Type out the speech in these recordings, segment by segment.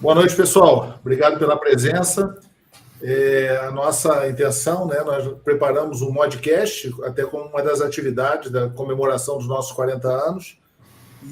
Boa noite, pessoal. Obrigado pela presença. A nossa intenção, né, nós preparamos um podcast, até como uma das atividades da comemoração dos nossos 40 anos,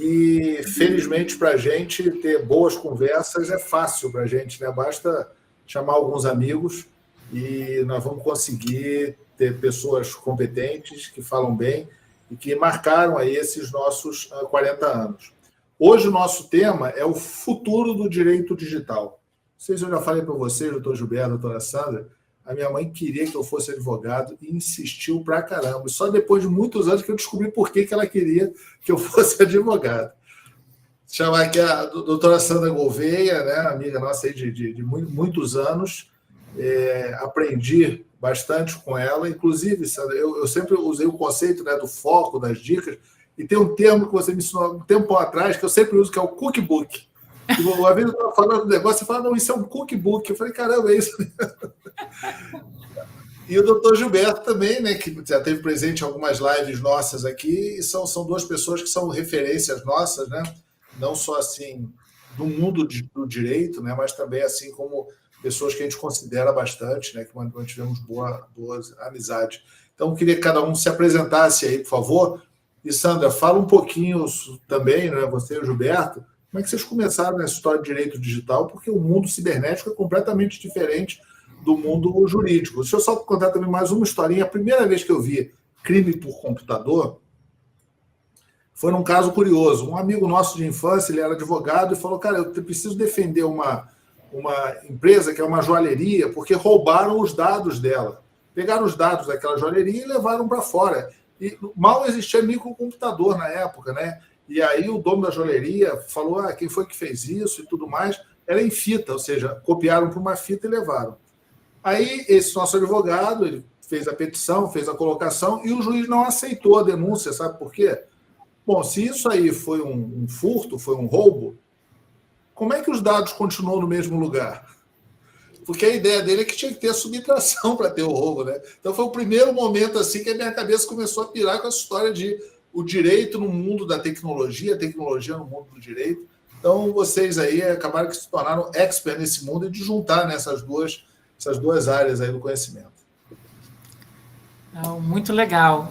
e felizmente para a gente ter boas conversas é fácil para a gente, né? Basta chamar alguns amigos e nós vamos conseguir ter pessoas competentes, que falam bem e que marcaram aí esses nossos 40 anos. Hoje o nosso tema é o futuro do direito digital. Não sei se eu já falei para vocês, doutor Gilberto, doutora Sandra, a minha mãe queria que eu fosse advogado e insistiu pra caramba. E só depois de muitos anos que eu descobri por que ela queria que eu fosse advogado. Chamar aqui a doutora Sandra Gouveia, né, amiga nossa aí de muitos anos. Aprendi bastante com ela. Inclusive, Sandra, eu sempre usei o conceito, né, do foco, das dicas, e tem um termo que você me ensinou um tempo atrás, que eu sempre uso, que é o cookbook. E uma vez eu estava falando do negócio, você fala, não, isso é um cookbook. Eu falei, caramba, é isso. E o doutor Gilberto também, né, que já teve presente em algumas lives nossas aqui, e são duas pessoas que são referências nossas, né? Não só assim do mundo do direito, né, mas também assim como pessoas que a gente considera bastante, né, que mantivemos boas amizades. Então, eu queria que cada um se apresentasse aí, por favor. E, Sandra, fala um pouquinho também, né, você e o Gilberto, como é que vocês começaram nessa história de direito digital, porque o mundo cibernético é completamente diferente do mundo jurídico. Deixa eu só contar também mais uma historinha. A primeira vez que eu vi crime por computador foi num caso curioso. Um amigo nosso de infância, ele era advogado, e falou, cara, eu preciso defender uma empresa que é uma joalheria, porque roubaram os dados dela. Pegaram os dados daquela joalheria e levaram para fora. E mal existia microcomputador na época, né? E aí o dono da joalheria falou, quem foi que fez isso e tudo mais. Era em fita, ou seja, copiaram para uma fita e levaram. Aí esse nosso advogado, ele fez a petição, fez a colocação, e o juiz não aceitou a denúncia, sabe por quê? Bom, se isso aí foi um furto, foi um roubo, como é que os dados continuam no mesmo lugar? Porque a ideia dele é que tinha que ter a subtração para ter o roubo, né? Então foi o primeiro momento assim que a minha cabeça começou a pirar com essa história de o direito no mundo da tecnologia, a tecnologia no mundo do direito. Então vocês aí acabaram que se tornaram expert nesse mundo e de juntar nessas duas áreas aí do conhecimento. Muito legal.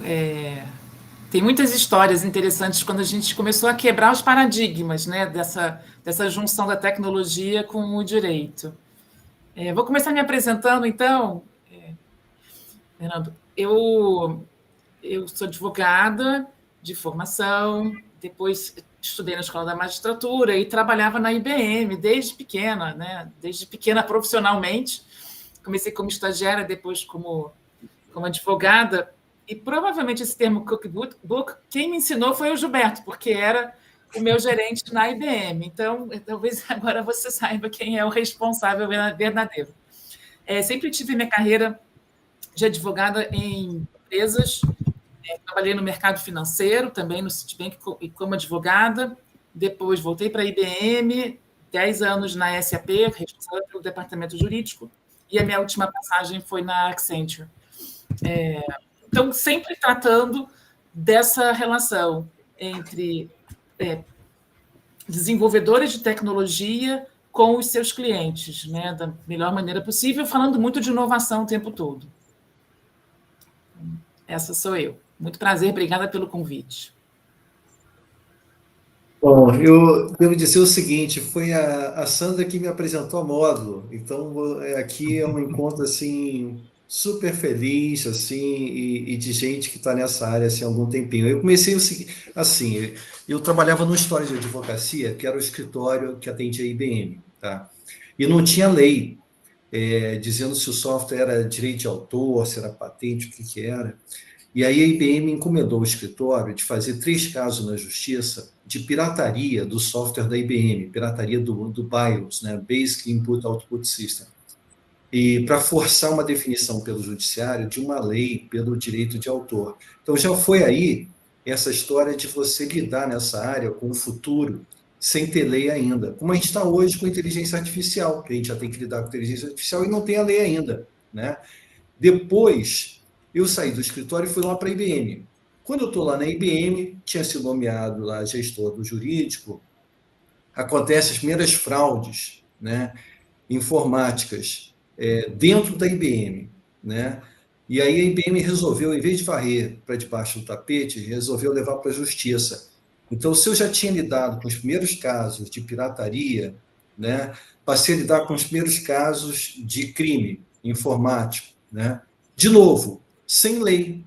Tem muitas histórias interessantes quando a gente começou a quebrar os paradigmas, né, dessa junção da tecnologia com o direito. Vou começar me apresentando, então. Fernando, eu sou advogada de formação, depois estudei na Escola da Magistratura e trabalhava na IBM desde pequena, né? Desde pequena profissionalmente. Comecei como estagiária, depois como advogada, e provavelmente esse termo cookbook, quem me ensinou foi o Gilberto, porque era o meu gerente na IBM. Então, talvez agora você saiba quem é o responsável verdadeiro. Sempre tive minha carreira de advogada em empresas, trabalhei no mercado financeiro, também no Citibank como advogada, depois voltei para a IBM, 10 anos na SAP, responsável pelo departamento jurídico, e a minha última passagem foi na Accenture. Então, sempre tratando dessa relação entre desenvolvedores de tecnologia com os seus clientes, né, da melhor maneira possível, falando muito de inovação o tempo todo. Essa sou eu. Muito prazer, obrigada pelo convite. Bom, eu devo dizer o seguinte, foi a Sandra que me apresentou a Módulo, então aqui é um encontro assim super feliz assim e de gente que está nessa área assim, há algum tempinho. Eu comecei assim, eu trabalhava no escritório de advocacia, que era o escritório que atendia a IBM, tá? E não tinha lei dizendo se o software era direito de autor, se era patente, o que era. E aí a IBM encomendou o escritório de fazer 3 casos na justiça de pirataria do software da IBM, pirataria do BIOS, né? Basic Input Output System, e para forçar uma definição pelo judiciário de uma lei pelo direito de autor. Então já foi aí essa história de você lidar nessa área com o futuro sem ter lei ainda, como a gente está hoje com inteligência artificial, que a gente já tem que lidar com inteligência artificial e não tem a lei ainda, né? Depois, eu saí do escritório e fui lá para a IBM. Quando eu estou lá na IBM, tinha sido nomeado lá gestor do jurídico, acontecem as primeiras fraudes né, informáticas dentro da IBM, né? E aí a IBM resolveu, em vez de varrer para debaixo do tapete, resolveu levar para a justiça. Então, se eu já tinha lidado com os primeiros casos de pirataria, né, passei a lidar com os primeiros casos de crime informático, né? De novo, sem lei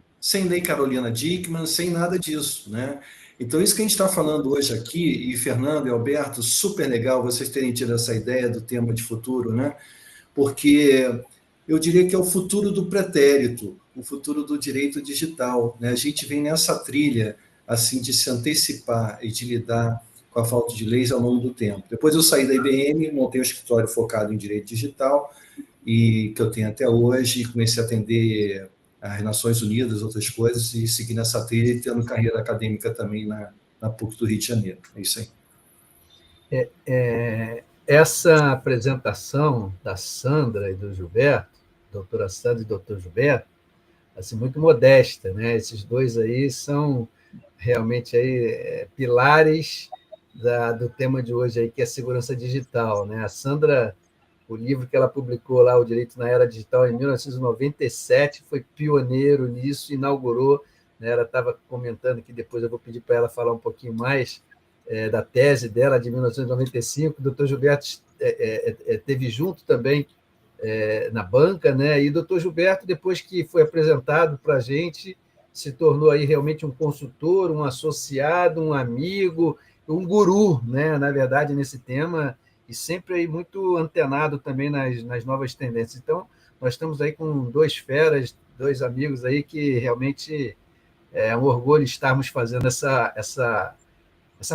Carolina Dickmann, sem nada disso, né? Então, isso que a gente está falando hoje aqui, e Fernando e Alberto, super legal vocês terem tido essa ideia do tema de futuro, né? Porque eu diria que é o futuro do pretérito, o futuro do direito digital, né? A gente vem nessa trilha assim de se antecipar e de lidar com a falta de leis ao longo do tempo. Depois eu saí da IBM, montei um escritório focado em direito digital, e que eu tenho até hoje, e comecei a atender as Nações Unidas, outras coisas, e segui nessa trilha e tendo carreira acadêmica também na PUC do Rio de Janeiro. É isso aí. Essa apresentação da Sandra e do Gilberto, doutora Sandra e doutor Gilberto, assim, muito modesta, né? Esses dois aí são realmente aí, pilares do tema de hoje, aí, que é a segurança digital, né? A Sandra, o livro que ela publicou lá, O Direito na Era Digital, em 1997, foi pioneiro nisso, inaugurou, né? Ela estava comentando que depois eu vou pedir para ela falar um pouquinho mais da tese dela, de 1995, o doutor Gilberto teve junto também na banca, né? E o doutor Gilberto, depois que foi apresentado para a gente, se tornou aí realmente um consultor, um associado, um amigo, um guru, né? Na verdade, nesse tema, e sempre aí muito antenado também nas novas tendências. Então, nós estamos aí com dois feras, dois amigos aí que realmente é um orgulho estarmos fazendo essa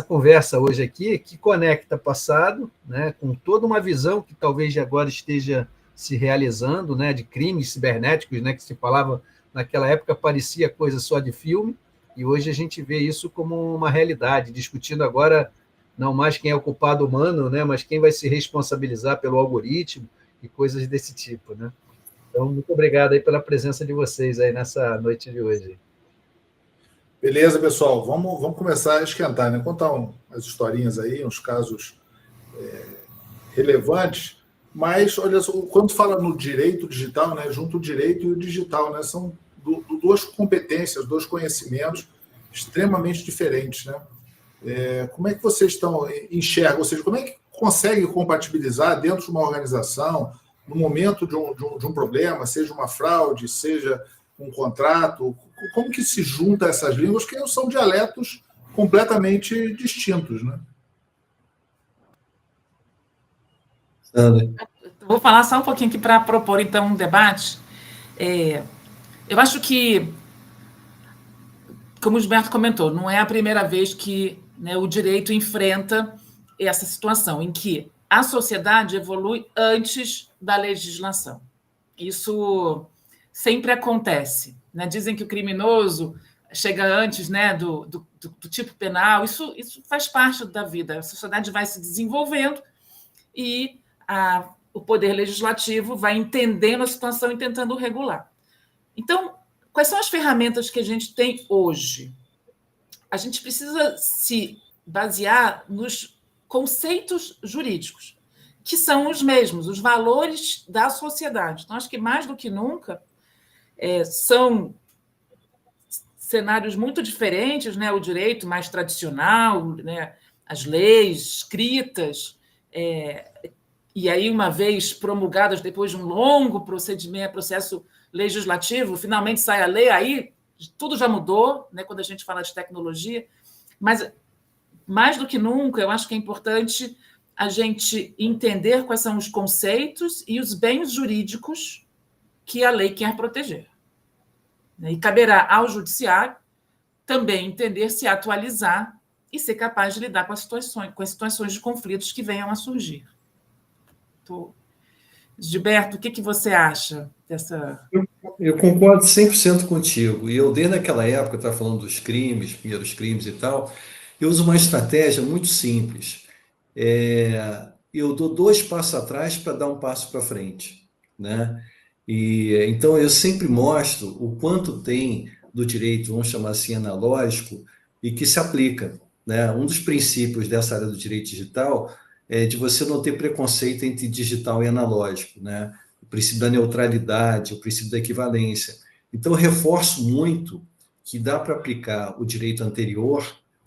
conversa hoje aqui, que conecta passado, né, com toda uma visão que talvez agora esteja se realizando, né, de crimes cibernéticos, né, que se falava naquela época, parecia coisa só de filme, e hoje a gente vê isso como uma realidade, discutindo agora não mais quem é o culpado humano, né, mas quem vai se responsabilizar pelo algoritmo e coisas desse tipo, né? Então, muito obrigado aí pela presença de vocês aí nessa noite de hoje. Beleza, pessoal, vamos começar a esquentar, né? Contar umas historinhas aí, uns casos relevantes, mas, olha só, quando fala no direito digital, né, junto o direito e o digital, né, são duas competências, dois conhecimentos extremamente diferentes, né? Como é que vocês enxergam, ou seja, como é que consegue compatibilizar dentro de uma organização, no momento de um problema, seja uma fraude, seja um contrato, como que se junta essas línguas, que são dialetos completamente distintos, né? Vou falar só um pouquinho aqui para propor, então, um debate. Eu acho que, como o Gilberto comentou, não é a primeira vez que, né, o direito enfrenta essa situação em que a sociedade evolui antes da legislação. Isso sempre acontece, né? Dizem que o criminoso chega antes, né, do tipo penal. Isso faz parte da vida. A sociedade vai se desenvolvendo e o poder legislativo vai entendendo a situação e tentando regular. Então, quais são as ferramentas que a gente tem hoje? A gente precisa se basear nos conceitos jurídicos, que são os mesmos, os valores da sociedade. Então, acho que mais do que nunca são cenários muito diferentes, né? O direito mais tradicional, né? As leis escritas, e aí, uma vez promulgadas, depois de um longo processo legislativo, finalmente sai a lei, aí tudo já mudou, né? Quando a gente fala de tecnologia, mas mais do que nunca, eu acho que é importante a gente entender quais são os conceitos e os bens jurídicos que a lei quer proteger. E caberá ao judiciário também entender, se atualizar e ser capaz de lidar com as situações de conflitos que venham a surgir. Gilberto, o que você acha dessa... Eu concordo 100% contigo. E eu, desde aquela época, estava falando dos crimes, primeiros crimes e tal, eu uso uma estratégia muito simples. Eu dou 2 passos atrás para dar um passo para frente, né? E então eu sempre mostro o quanto tem do direito, vamos chamar assim, analógico, e que se aplica, né? Um dos princípios dessa área do direito digital de você não ter preconceito entre digital e analógico, né? O princípio da neutralidade, o princípio da equivalência. Então, eu reforço muito que dá para aplicar o direito anterior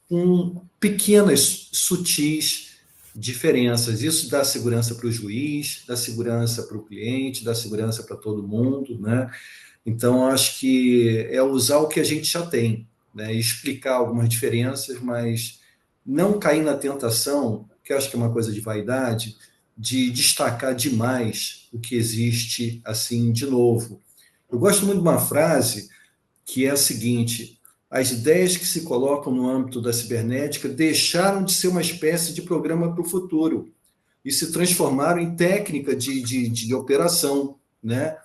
com pequenas, sutis diferenças. Isso dá segurança para o juiz, dá segurança para o cliente, dá segurança para todo mundo, né? Então, acho que é usar o que a gente já tem, né? Explicar algumas diferenças, mas não cair na tentação, que eu acho que é uma coisa de vaidade, de destacar demais o que existe assim de novo. Eu gosto muito de uma frase que é a seguinte: as ideias que se colocam no âmbito da cibernética deixaram de ser uma espécie de programa para o futuro e se transformaram em técnica de operação, né?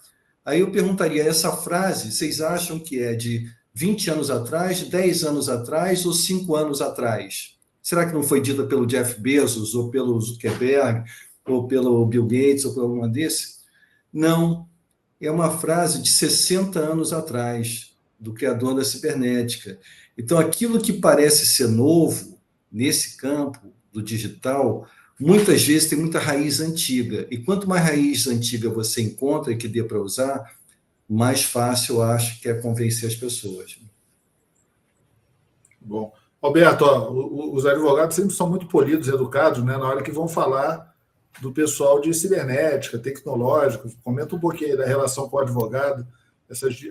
Aí eu perguntaria, essa frase, vocês acham que é de 20 anos atrás, 10 anos atrás ou 5 anos atrás? Será que não foi dita pelo Jeff Bezos, ou pelo Zuckerberg, ou pelo Bill Gates, ou por alguma desse? Não, é uma frase de 60 anos atrás, do criador da cibernética. Então, aquilo que parece ser novo nesse campo do digital, muitas vezes tem muita raiz antiga. E quanto mais raiz antiga você encontra e que dê para usar, mais fácil eu acho que é convencer as pessoas. Bom. Alberto, os advogados sempre são muito polidos e educados, né, na hora que vão falar do pessoal de cibernética, tecnológico. Comenta um pouquinho aí da relação com o advogado,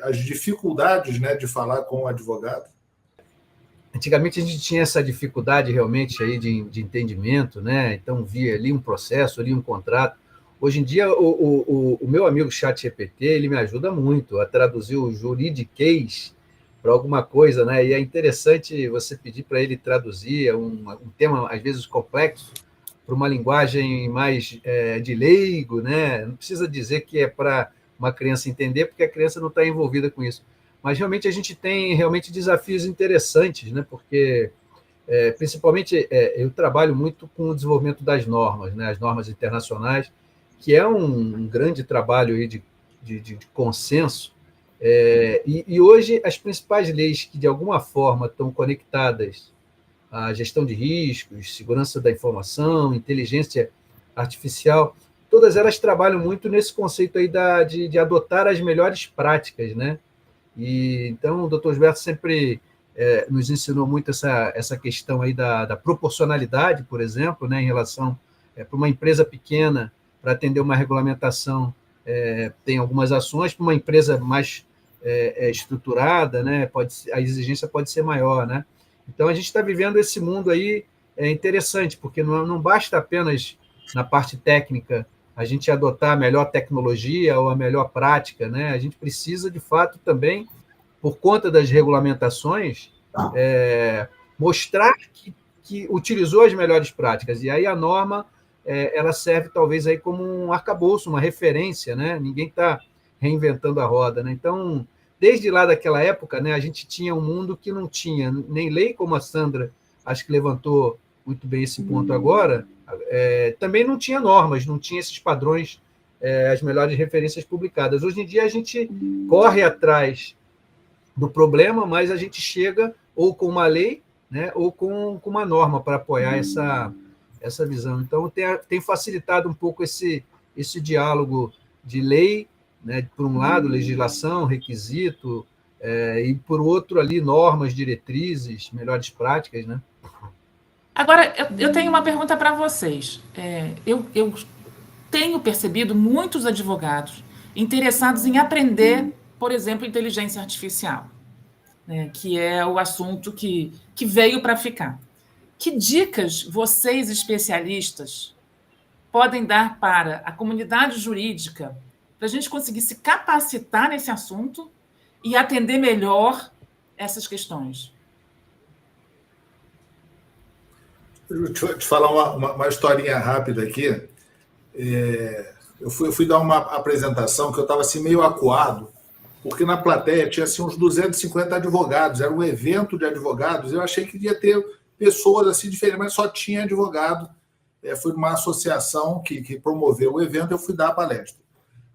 as dificuldades, né, de falar com o advogado. Antigamente a gente tinha essa dificuldade realmente aí de entendimento, né? Então via ali um processo, ali um contrato. Hoje em dia o meu amigo ChatGPT, ele me ajuda muito a traduzir o juridiquês para alguma coisa, né? E é interessante você pedir para ele traduzir um tema às vezes complexo para uma linguagem mais de leigo, né? Não precisa dizer que é para uma criança entender, porque a criança não está envolvida com isso. Mas realmente a gente tem realmente desafios interessantes, né? Porque, principalmente, eu trabalho muito com o desenvolvimento das normas, né? As normas internacionais, que é um grande trabalho aí de consenso. E hoje, as principais leis que, de alguma forma, estão conectadas à gestão de riscos, segurança da informação, inteligência artificial, todas elas trabalham muito nesse conceito aí de adotar as melhores práticas, né? E, então, o Dr. Gilberto sempre nos ensinou muito essa questão aí da proporcionalidade, por exemplo, né, em relação para uma empresa pequena, para atender uma regulamentação, tem algumas ações, para uma empresa mais estruturada, né, a exigência pode ser maior, né? Então, a gente está vivendo esse mundo aí interessante, porque não basta apenas, na parte técnica, a gente adotar a melhor tecnologia ou a melhor prática, né? A gente precisa, de fato, também, por conta das regulamentações, mostrar que utilizou as melhores práticas. E aí a norma ela serve, talvez, aí como um arcabouço, uma referência, né? Ninguém está reinventando a roda, né? Então, desde lá daquela época, né, a gente tinha um mundo que não tinha nem lei, como a Sandra acho que levantou muito bem esse ponto agora, também não tinha normas, não tinha esses padrões, as melhores referências publicadas. Hoje em dia a gente corre atrás do problema, mas a gente chega ou com uma lei, né, ou com uma norma para apoiar essa visão. Então, tem facilitado um pouco esse diálogo de lei, né, por um lado, legislação, requisito, e por outro ali, normas, diretrizes, melhores práticas, né? Agora, eu tenho uma pergunta para vocês. Eu tenho percebido muitos advogados interessados em aprender, por exemplo, inteligência artificial, né, que é o assunto que veio para ficar. Que dicas vocês, especialistas, podem dar para a comunidade jurídica para a gente conseguir se capacitar nesse assunto e atender melhor essas questões? Deixa eu te falar uma historinha rápida aqui. Eu fui dar uma apresentação que eu estava assim, meio acuado, porque na plateia tinha assim, uns 250 advogados, era um evento de advogados, eu achei que ia ter pessoas assim diferentes, mas só tinha advogado. Fui numa associação que promoveu o evento, eu fui dar a palestra.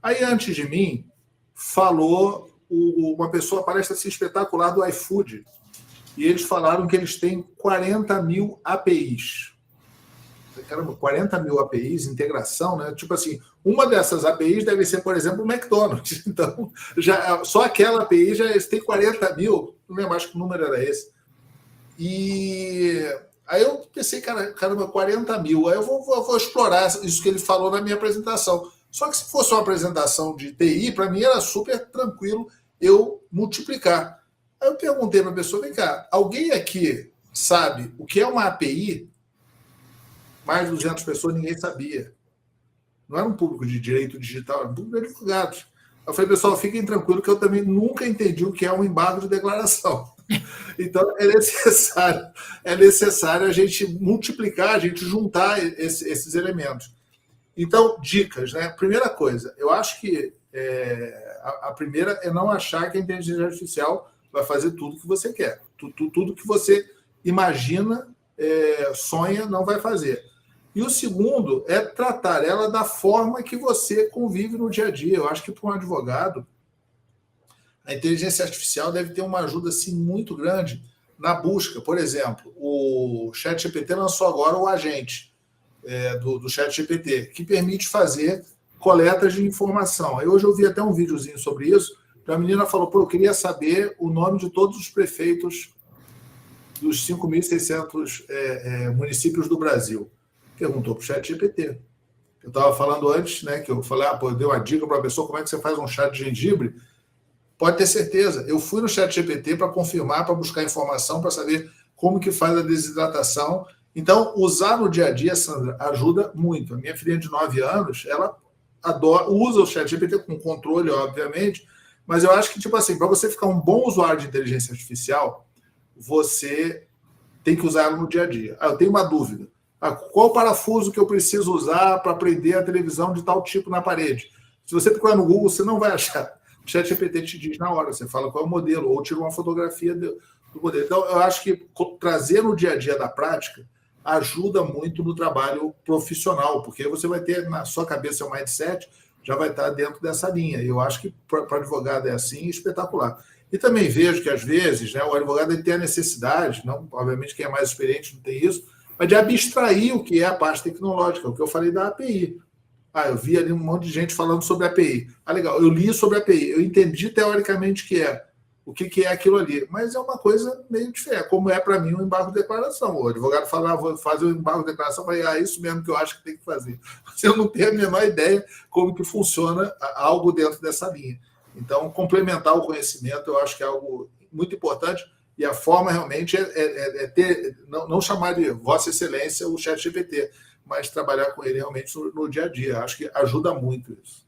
Aí, antes de mim, falou uma pessoa, palestra assim, espetacular do iFood, e eles falaram que eles têm 40 mil APIs. caramba, 40 mil APIs, integração, né? Tipo assim, uma dessas APIs deve ser, por exemplo, o McDonald's. Então, só aquela API já tem 40 mil, não lembro, acho que o número era esse. E aí eu pensei, caramba, 40 mil. Aí eu vou explorar isso que ele falou na minha apresentação. Só que se fosse uma apresentação de TI, para mim era super tranquilo eu multiplicar. Aí eu perguntei para a pessoa, vem cá, alguém aqui sabe o que é uma API? Mais de 200 pessoas, ninguém sabia. Não era um público de direito digital, era um público de advogados. Eu falei, pessoal, fiquem tranquilos que eu também nunca entendi o que é um embargo de declaração. Então, é necessário a gente multiplicar, a gente juntar esses elementos. Então, dicas, né? Primeira coisa, eu acho que a primeira é não achar que a inteligência artificial vai fazer tudo que você quer. Tudo que você imagina, sonha, não vai fazer. E o segundo é tratar ela da forma que você convive no dia a dia. Eu acho que para um advogado, a inteligência artificial deve ter uma ajuda assim, muito grande na busca. Por exemplo, o ChatGPT lançou agora o agente do ChatGPT, que permite fazer coletas de informação. Aí hoje eu vi até um videozinho sobre isso, que a menina falou, eu queria saber o nome de todos os prefeitos dos 5.600 municípios do Brasil. Perguntou para o ChatGPT. Eu estava falando antes, né, que eu falei, eu dei uma dica para a pessoa, como é que você faz um chá de gengibre? Pode ter certeza. Eu fui no ChatGPT para confirmar, para buscar informação, para saber como que faz a desidratação. Então, usar no dia a dia, Sandra, ajuda muito. A minha filhinha de 9 anos, ela usa o ChatGPT com controle, obviamente, mas eu acho que, tipo assim, para você ficar um bom usuário de inteligência artificial, você tem que usar ela no dia a dia. Eu tenho uma dúvida. Qual parafuso que eu preciso usar para prender a televisão de tal tipo na parede? Se você procurar no Google, você não vai achar. O ChatGPT te diz na hora, você fala qual é o modelo, ou tira uma fotografia do modelo. Então, eu acho que trazer no dia a dia da prática ajuda muito no trabalho profissional, porque você vai ter na sua cabeça o mindset, já vai estar dentro dessa linha. E eu acho que para advogado é assim, espetacular. E também vejo que, às vezes, né, o advogado ele tem a necessidade, não, obviamente quem é mais experiente não tem isso, mas de abstrair o que é a parte tecnológica, o que eu falei da API. Eu vi ali um monte de gente falando sobre API. Legal, eu li sobre API, eu entendi teoricamente o que é aquilo ali, mas é uma coisa meio diferente, como é para mim um embargo de declaração. O advogado fala, vou fazer um embargo de declaração, eu falei, isso mesmo que eu acho que tem que fazer. Mas eu não tenho a menor ideia como que funciona algo dentro dessa linha. Então, complementar o conhecimento, eu acho que é algo muito importante, e a forma realmente é ter, não chamar de Vossa Excelência o ChatGPT, mas trabalhar com ele realmente no dia a dia. Acho que ajuda muito isso.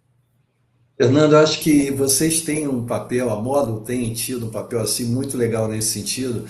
Fernando, acho que vocês têm um papel, a Módulo tem tido um papel assim muito legal nesse sentido.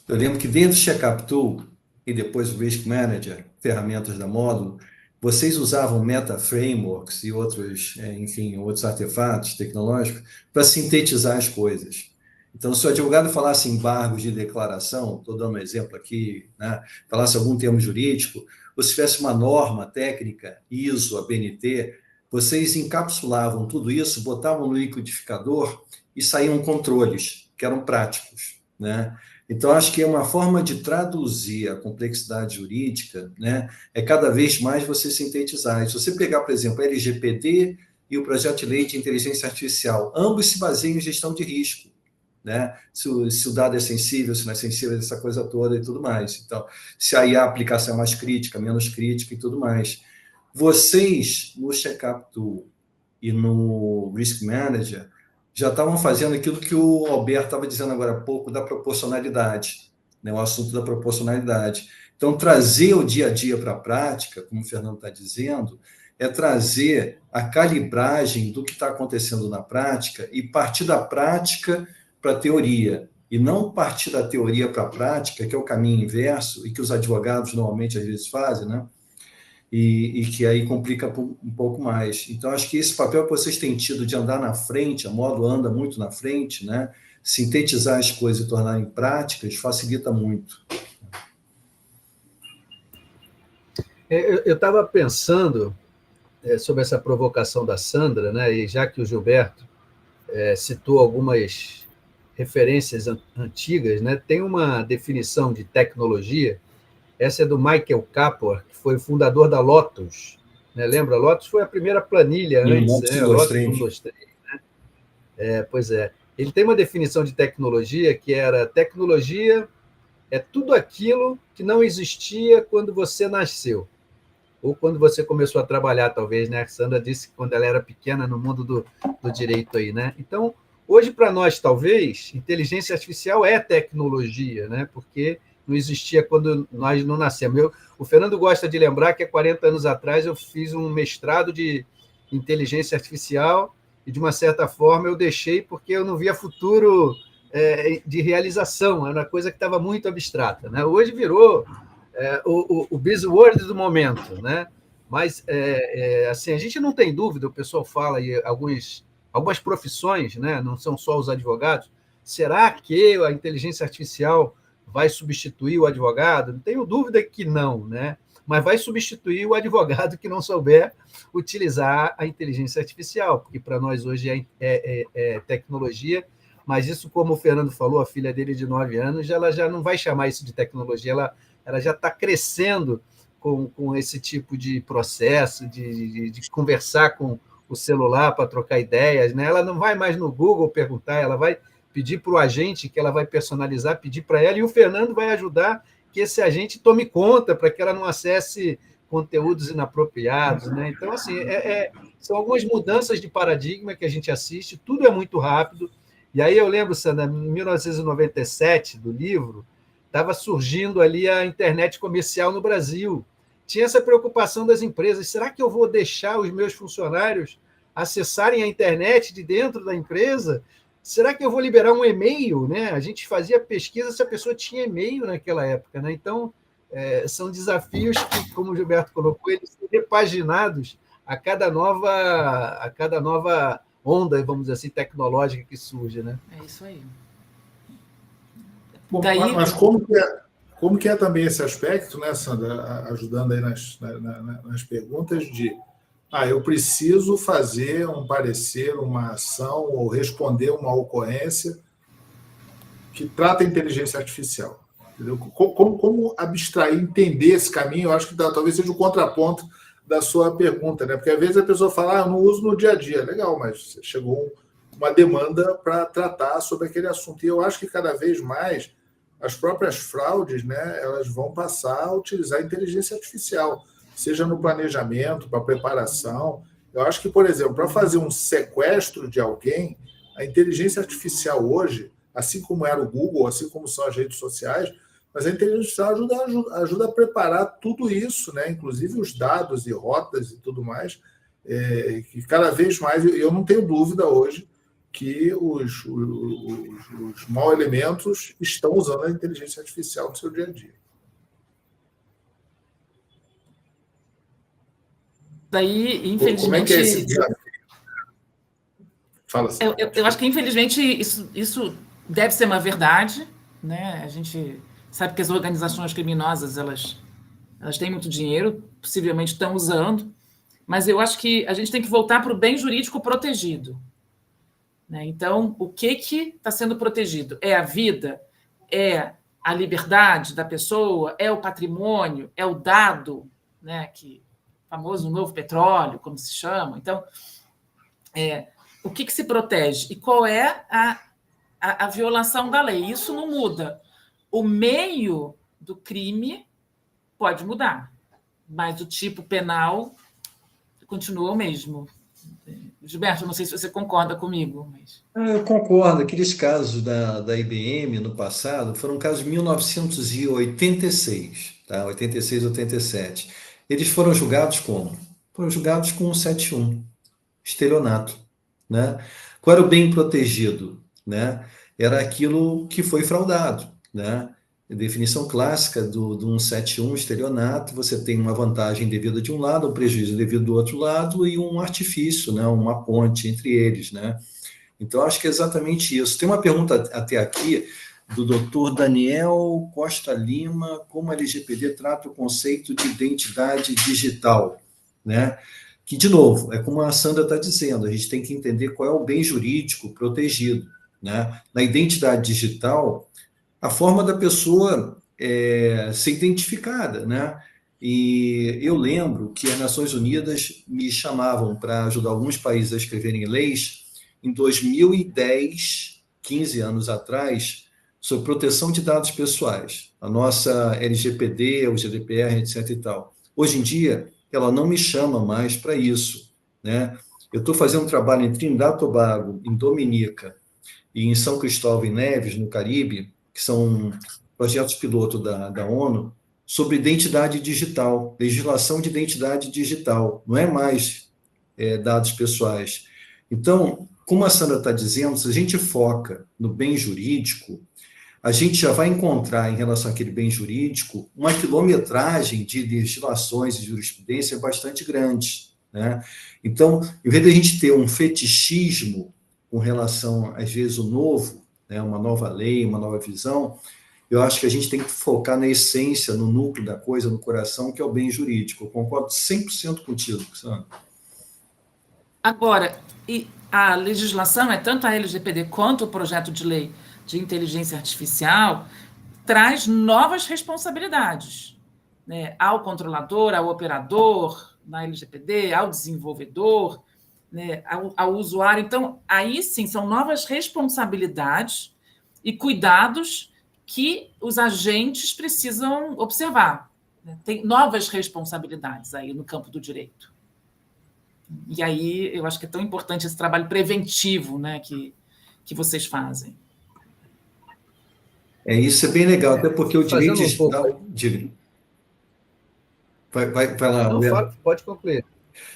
Eu lembro que dentro do Checkup Tool e depois o Risk Manager, ferramentas da Módulo, vocês usavam Meta Frameworks e outros, enfim, outros artefatos tecnológicos para sintetizar as coisas. Então, se o advogado falasse embargos de declaração, estou dando um exemplo aqui, né, falasse algum termo jurídico, ou se tivesse uma norma técnica, ISO, ABNT, vocês encapsulavam tudo isso, botavam no liquidificador e saíam controles, que eram práticos, né? Então, acho que é uma forma de traduzir a complexidade jurídica, né, é cada vez mais você sintetizar. Se você pegar, por exemplo, a LGPD e o projeto de lei de inteligência artificial, ambos se baseiam em gestão de risco, né? Se o dado é sensível, se não é sensível, essa coisa toda e tudo mais. Então, se aí a aplicação é mais crítica, menos crítica e tudo mais. Vocês, no Checkup Tool e no Risk Manager, já estavam fazendo aquilo que o Alberto estava dizendo agora há pouco, da proporcionalidade, né? O assunto da proporcionalidade. Então, trazer o dia a dia para a prática, como o Fernando está dizendo, é trazer a calibragem do que está acontecendo na prática e partir da prática para a teoria, e não partir da teoria para a prática, que é o caminho inverso, e que os advogados normalmente às vezes fazem, né? E que aí complica um pouco mais. Então, acho que esse papel que vocês têm tido de andar na frente, a Módulo anda muito na frente, né? Sintetizar as coisas e tornar em práticas facilita muito. Eu estava pensando sobre essa provocação da Sandra, né? E já que o Gilberto citou algumas referências antigas, né? Tem uma definição de tecnologia Essa é do Michael Kapor, que foi o fundador da Lotus. Né? Lembra? A Lotus foi a primeira planilha antes, Lotus né? 123. Lotus 123. Pois é. Ele tem uma definição de tecnologia que era: tecnologia é tudo aquilo que não existia quando você nasceu, ou quando você começou a trabalhar, talvez, né? A Sandra disse que quando ela era pequena no mundo do direito aí, né? Então, hoje, para nós, talvez, inteligência artificial é tecnologia, né? Porque não existia quando nós não nascemos. O Fernando gosta de lembrar que há 40 anos atrás eu fiz um mestrado de inteligência artificial e, de uma certa forma, eu deixei porque eu não via futuro de realização, era uma coisa que estava muito abstrata. Né? Hoje virou o buzzword do momento, né? Mas assim, a gente não tem dúvida, o pessoal fala aí algumas profissões, né? Não são só os advogados. Será que a inteligência artificial vai substituir o advogado? Não tenho dúvida que não, né? Mas vai substituir o advogado que não souber utilizar a inteligência artificial, porque para nós hoje é tecnologia, mas isso, como o Fernando falou, a filha dele de 9 anos, ela já não vai chamar isso de tecnologia, ela já está crescendo com esse tipo de processo, de conversar com o celular para trocar ideias, né? Ela não vai mais no Google perguntar, ela vai pedir para o agente, que ela vai personalizar, pedir para ela, e o Fernando vai ajudar que esse agente tome conta para que ela não acesse conteúdos inapropriados. Né? Então, assim, são algumas mudanças de paradigma que a gente assiste, tudo é muito rápido. E aí eu lembro, Sandra, em 1997, do livro, estava surgindo ali a internet comercial no Brasil. Tinha essa preocupação das empresas: será que eu vou deixar os meus funcionários acessarem a internet de dentro da empresa? Será que eu vou liberar um e-mail? Né? A gente fazia pesquisa se a pessoa tinha e-mail naquela época. Né? Então, são desafios que, como o Gilberto colocou, eles são repaginados a cada nova onda, vamos dizer assim, tecnológica que surge. Né? É isso aí. Bom, mas como que é também esse aspecto, né, Sandra, ajudando aí nas perguntas de eu preciso fazer um parecer, uma ação ou responder uma ocorrência que trata a inteligência artificial. Entendeu? Como abstrair, entender esse caminho? Eu acho que talvez seja o contraponto da sua pergunta, né? Porque às vezes a pessoa fala, eu não uso no dia a dia. Legal, mas chegou uma demanda para tratar sobre aquele assunto. E eu acho que cada vez mais as próprias fraudes, né, elas vão passar a utilizar a inteligência artificial, seja no planejamento, para preparação. Eu acho que, por exemplo, para fazer um sequestro de alguém, a inteligência artificial hoje, assim como era o Google, assim como são as redes sociais, mas a inteligência artificial ajuda a preparar tudo isso, né? Inclusive os dados e rotas e tudo mais, que cada vez mais, eu não tenho dúvida hoje que os maus elementos estão usando a inteligência artificial no seu dia a dia. Daí, infelizmente... Como é que é esse desafio? Fala assim. Eu acho que, infelizmente, isso deve ser uma verdade, né? A gente sabe que as organizações criminosas, elas têm muito dinheiro, possivelmente estão usando, mas eu acho que a gente tem que voltar para o bem jurídico protegido. Né? Então, o que está sendo protegido? É a vida? É a liberdade da pessoa? É o patrimônio? É o dado? Né? Que famoso novo petróleo, como se chama. Então, o que se protege? E qual é a violação da lei? Isso não muda. O meio do crime pode mudar, mas o tipo penal continua o mesmo. Gilberto, não sei se você concorda comigo. Mas... Eu concordo. Aqueles casos da IBM no passado foram casos de 1986, tá? 86, 87. Eles foram julgados como? Foram julgados com 171, estelionato. Né? Qual era o bem protegido? Né? Era aquilo que foi fraudado. Né? A definição clássica do 171, estelionato: você tem uma vantagem devida de um lado, um prejuízo devido do outro lado e um artifício, né? Uma ponte entre eles. Né? Então, acho que é exatamente isso. Tem uma pergunta até aqui do Dr. Daniel Costa Lima: como a LGPD trata o conceito de identidade digital? Né? Que, de novo, é como a Sandra está dizendo, a gente tem que entender qual é o bem jurídico protegido. Né? Na identidade digital, a forma da pessoa ser identificada, né? E eu lembro que as Nações Unidas me chamavam para ajudar alguns países a escreverem leis em 2010, 15 anos atrás, sobre proteção de dados pessoais, a nossa LGPD, o GDPR, etc. e tal. Hoje em dia, ela não me chama mais para isso, né? Eu estou fazendo um trabalho em Trindade e Tobago, em Dominica e em São Cristóvão e Neves, no Caribe, que são projetos piloto da ONU, sobre identidade digital, legislação de identidade digital, não é mais dados pessoais. Então, como a Sandra está dizendo, se a gente foca no bem jurídico, a gente já vai encontrar, em relação àquele bem jurídico, uma quilometragem de legislações e jurisprudência bastante grande, né? Então, em vez de a gente ter um fetichismo com relação, às vezes, o novo, né, uma nova lei, uma nova visão, eu acho que a gente tem que focar na essência, no núcleo da coisa, no coração, que é o bem jurídico. Eu concordo 100% contigo, Sandra. Agora, e a legislação, tanto a LGPD quanto o projeto de lei de inteligência artificial, traz novas responsabilidades, né, ao controlador, ao operador, na LGPD, ao desenvolvedor, né, ao usuário. Então, aí sim, são novas responsabilidades e cuidados que os agentes precisam observar. Tem novas responsabilidades aí no campo do direito. E aí eu acho que é tão importante esse trabalho preventivo, né, que vocês fazem. Isso é bem legal, até porque o direito digital... Diga. Vai lá, não, pode concluir.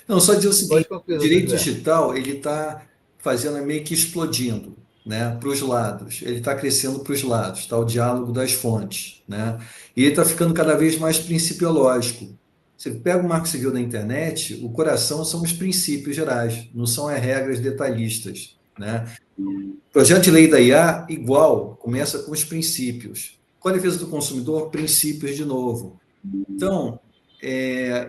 Não, só dizer o seguinte, o direito digital ele está fazendo meio que explodindo, né, para os lados, ele está crescendo para os lados, está o diálogo das fontes, né, e ele está ficando cada vez mais principiológico. Você pega o Marco Civil da internet, o coração são os princípios gerais, não são as regras detalhistas, né? O projeto de lei da IA, igual, começa com os princípios. Com a defesa do consumidor, princípios de novo. Então,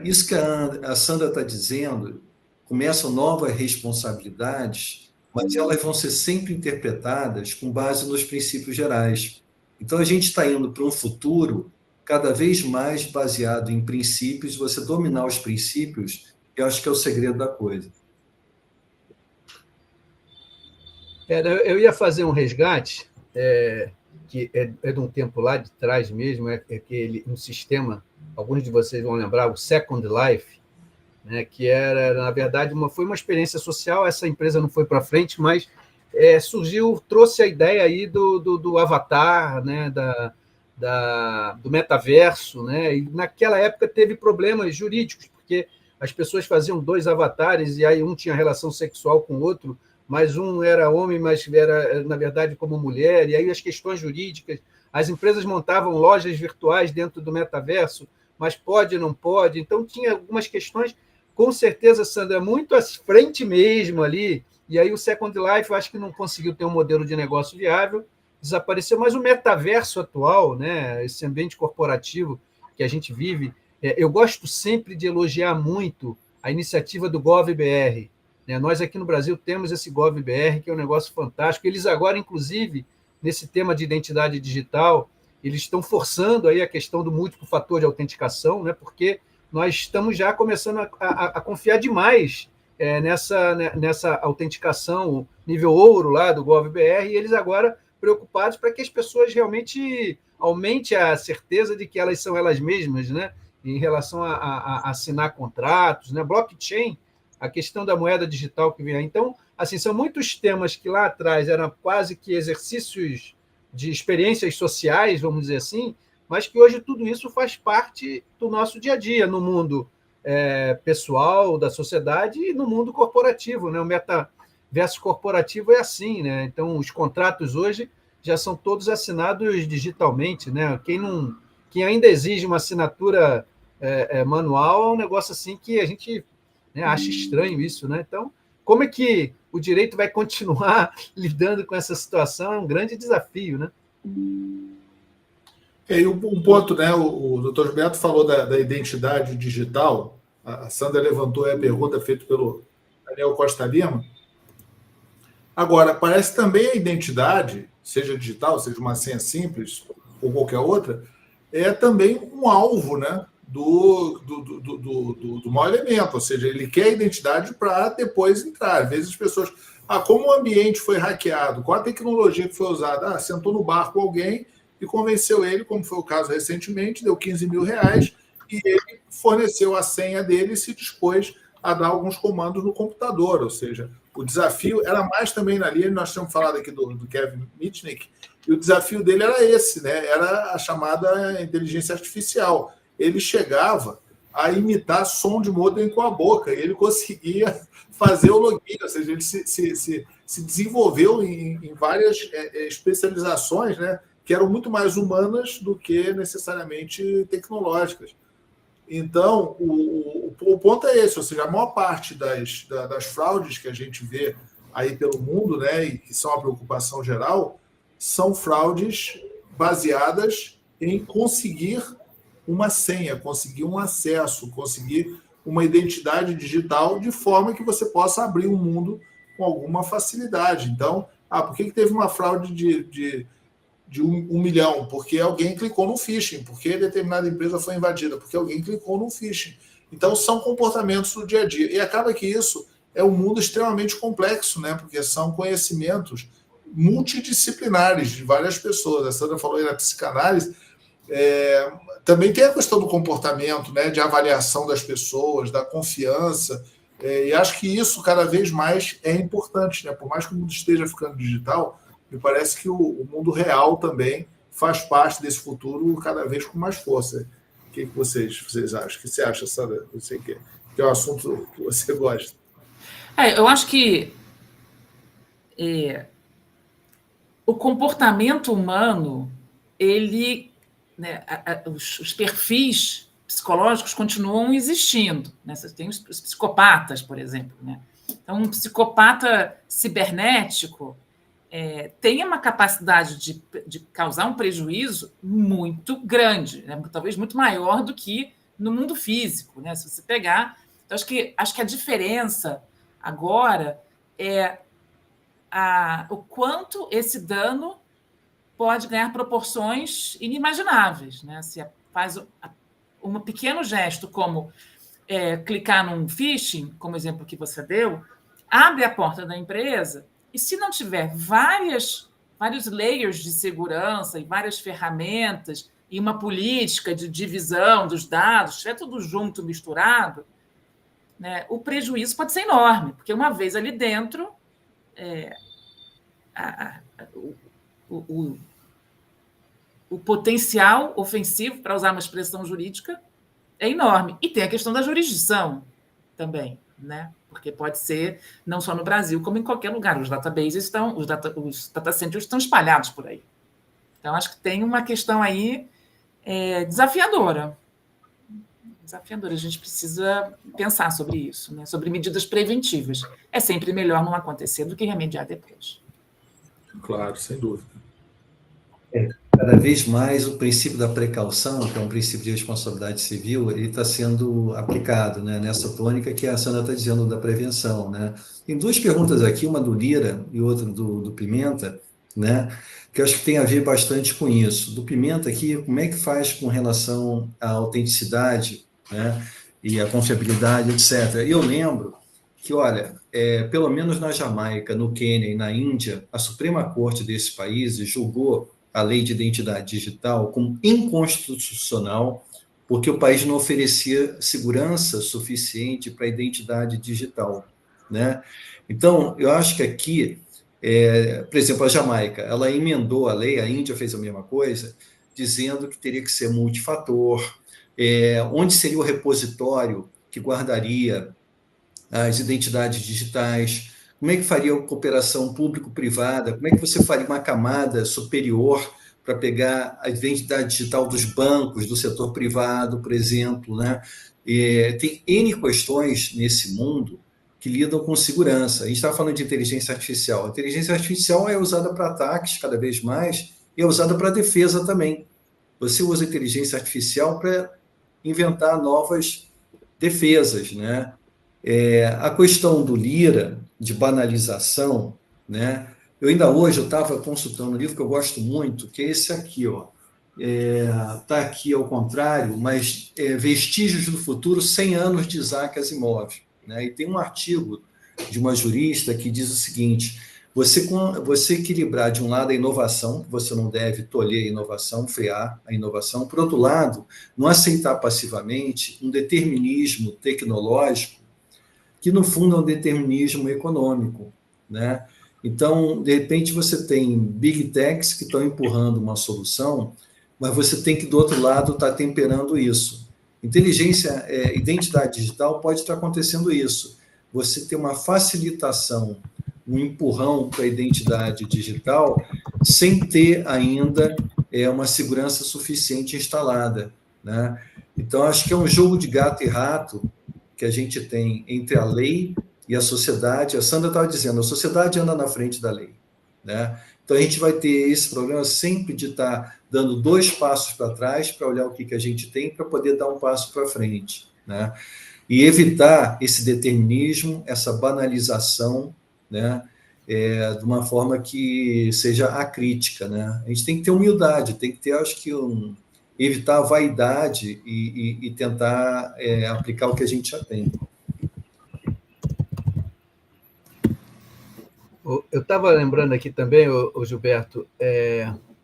isso que a Sandra está dizendo, começam novas responsabilidades, mas elas vão ser sempre interpretadas com base nos princípios gerais. Então, a gente está indo para um futuro cada vez mais baseado em princípios, você dominar os princípios, eu acho que é o segredo da coisa. Eu ia fazer um resgate, que é de um tempo lá de trás mesmo, um sistema, alguns de vocês vão lembrar, o Second Life, né, que era, na verdade, foi uma experiência social, essa empresa não foi para frente, mas trouxe a ideia aí do avatar, né, do metaverso, né, e naquela época teve problemas jurídicos, porque as pessoas faziam 2 avatares e aí um tinha relação sexual com o outro, mas um era homem, mas era, na verdade, como mulher, e aí as questões jurídicas, as empresas montavam lojas virtuais dentro do metaverso, mas pode, não pode, então tinha algumas questões, com certeza, Sandra, muito à frente mesmo ali, e aí o Second Life, eu acho que não conseguiu ter um modelo de negócio viável, desapareceu, mas o metaverso atual, né, esse ambiente corporativo que a gente vive, eu gosto sempre de elogiar muito a iniciativa do GovBR. Nós aqui no Brasil temos esse GovBR, que é um negócio fantástico. Eles agora, inclusive, nesse tema de identidade digital, eles estão forçando aí a questão do múltiplo fator de autenticação, né, porque nós estamos já começando a confiar demais nessa autenticação nível ouro lá do GovBR, e eles agora preocupados para que as pessoas realmente aumentem a certeza de que elas são elas mesmas, né, em relação a assinar contratos, né, blockchain, a questão da moeda digital que vem aí. Então, assim, são muitos temas que lá atrás eram quase que exercícios de experiências sociais, vamos dizer assim, mas que hoje tudo isso faz parte do nosso dia a dia, no mundo pessoal, da sociedade e no mundo corporativo, né? O metaverso corporativo é assim, né? Então, os contratos hoje já são todos assinados digitalmente, né? Quem ainda exige uma assinatura manual é um negócio assim que a gente, né, acha estranho isso, né? Então, como é que o direito vai continuar lidando com essa situação? É um grande desafio, né? E um ponto, né? O doutor Gilberto falou da identidade digital. A Sandra levantou a pergunta feita pelo Daniel Costa Lima. Agora, parece também a identidade, seja digital, seja uma senha simples ou qualquer outra, é também um alvo, né, do mau elemento, ou seja, ele quer a identidade para depois entrar. Às vezes as pessoas, como o ambiente foi hackeado, qual a tecnologia que foi usada? Sentou no bar com alguém e convenceu ele, como foi o caso recentemente, deu 15 mil reais e ele forneceu a senha dele e se dispôs a dar alguns comandos no computador, ou seja, o desafio era mais também na linha, nós tínhamos falado aqui do Kevin Mitnick, e o desafio dele era esse, né? Era a chamada inteligência artificial. Ele chegava a imitar som de modem com a boca, e ele conseguia fazer o login, ou seja, ele se desenvolveu em várias especializações, né, que eram muito mais humanas do que necessariamente tecnológicas. Então, o ponto é esse, ou seja, a maior parte das fraudes que a gente vê aí pelo mundo, né, e que são a preocupação geral, são fraudes baseadas em conseguir uma senha, conseguir um acesso, conseguir uma identidade digital de forma que você possa abrir um mundo com alguma facilidade. Então, por que teve uma fraude de 1 milhão? Porque alguém clicou no phishing. Porque determinada empresa foi invadida? Porque alguém clicou no phishing. Então, são comportamentos do dia a dia. E acaba que isso é um mundo extremamente complexo, né? Porque são conhecimentos multidisciplinares de várias pessoas. A Sandra falou aí na psicanálise. Também tem a questão do comportamento, né? De avaliação das pessoas, da confiança. E acho que isso, cada vez mais, é importante, né? Por mais que o mundo esteja ficando digital, me parece que o mundo real também faz parte desse futuro cada vez com mais força. O que vocês acham? O que você acha, Sandra? Eu sei que é um assunto que você gosta. Eu acho que o comportamento humano, ele, né, os perfis psicológicos continuam existindo, né? Você tem os psicopatas, por exemplo, né? Então, um psicopata cibernético tem uma capacidade de causar um prejuízo muito grande, né? Talvez muito maior do que no mundo físico, né? Se você pegar... Então, acho que a diferença agora é o quanto esse dano pode ganhar proporções inimagináveis, né? Se faz um pequeno gesto como clicar num phishing, como exemplo que você deu, abre a porta da empresa e, se não tiver vários layers de segurança e várias ferramentas e uma política de divisão dos dados, estiver tudo junto, misturado, né, o prejuízo pode ser enorme, porque uma vez ali dentro, o potencial ofensivo, para usar uma expressão jurídica, é enorme. E tem a questão da jurisdição também, né? Porque pode ser não só no Brasil, como em qualquer lugar. Os databases os data centers estão espalhados por aí. Então, acho que tem uma questão aí desafiadora. A gente precisa pensar sobre isso, né? Sobre medidas preventivas. É sempre melhor não acontecer do que remediar depois. Claro, sem dúvida. Cada vez mais o princípio da precaução, que é um princípio de responsabilidade civil, ele está sendo aplicado, né, nessa tônica que a Sandra está dizendo da prevenção, né? Tem duas perguntas aqui, uma do Lira e outra do Pimenta, né, que eu acho que tem a ver bastante com isso. Do Pimenta aqui, como é que faz com relação à autenticidade, né, e a confiabilidade, etc. E eu lembro que, olha, pelo menos na Jamaica, no Quênia e na Índia, a Suprema Corte desses países julgou a lei de identidade digital como inconstitucional, porque o país não oferecia segurança suficiente para a identidade digital, né? Então, eu acho que aqui, por exemplo, a Jamaica, ela emendou a lei, a Índia fez a mesma coisa, dizendo que teria que ser multifator, onde seria o repositório que guardaria as identidades digitais, como é que faria a cooperação público-privada, como é que você faria uma camada superior para pegar a identidade digital dos bancos, do setor privado, por exemplo, né? Tem N questões nesse mundo que lidam com segurança. A gente estava falando de inteligência artificial. A inteligência artificial é usada para ataques cada vez mais e é usada para defesa também. Você usa a inteligência artificial para inventar novas defesas, né? A questão do Lira, de banalização, né? Eu ainda hoje estava consultando um livro que eu gosto muito, que é esse aqui, ó, está aqui ao contrário, mas Vestígios do Futuro, 100 anos de Isaac Asimov. Né? E tem um artigo de uma jurista que diz o seguinte: você equilibrar de um lado a inovação, você não deve tolher a inovação, frear a inovação, por outro lado, não aceitar passivamente um determinismo tecnológico que, no fundo, é um determinismo econômico, né? Então, de repente, você tem big techs que estão empurrando uma solução, mas você tem que, do outro lado, estar temperando isso. Identidade digital pode estar acontecendo isso. Você tem uma facilitação, um empurrão para a identidade digital, sem ter ainda uma segurança suficiente instalada, né? Então, acho que é um jogo de gato e rato que a gente tem entre a lei e a sociedade. A Sandra estava dizendo, a sociedade anda na frente da lei, né? Então, a gente vai ter esse problema sempre de estar dando 2 passos para trás para olhar o que a gente tem para poder dar um passo para frente, né? E evitar esse determinismo, essa banalização, né? De uma forma que seja acrítica, né? A gente tem que ter humildade, tem que ter, acho que, evitar a vaidade e tentar aplicar o que a gente já tem. Eu estava lembrando aqui também, o Gilberto,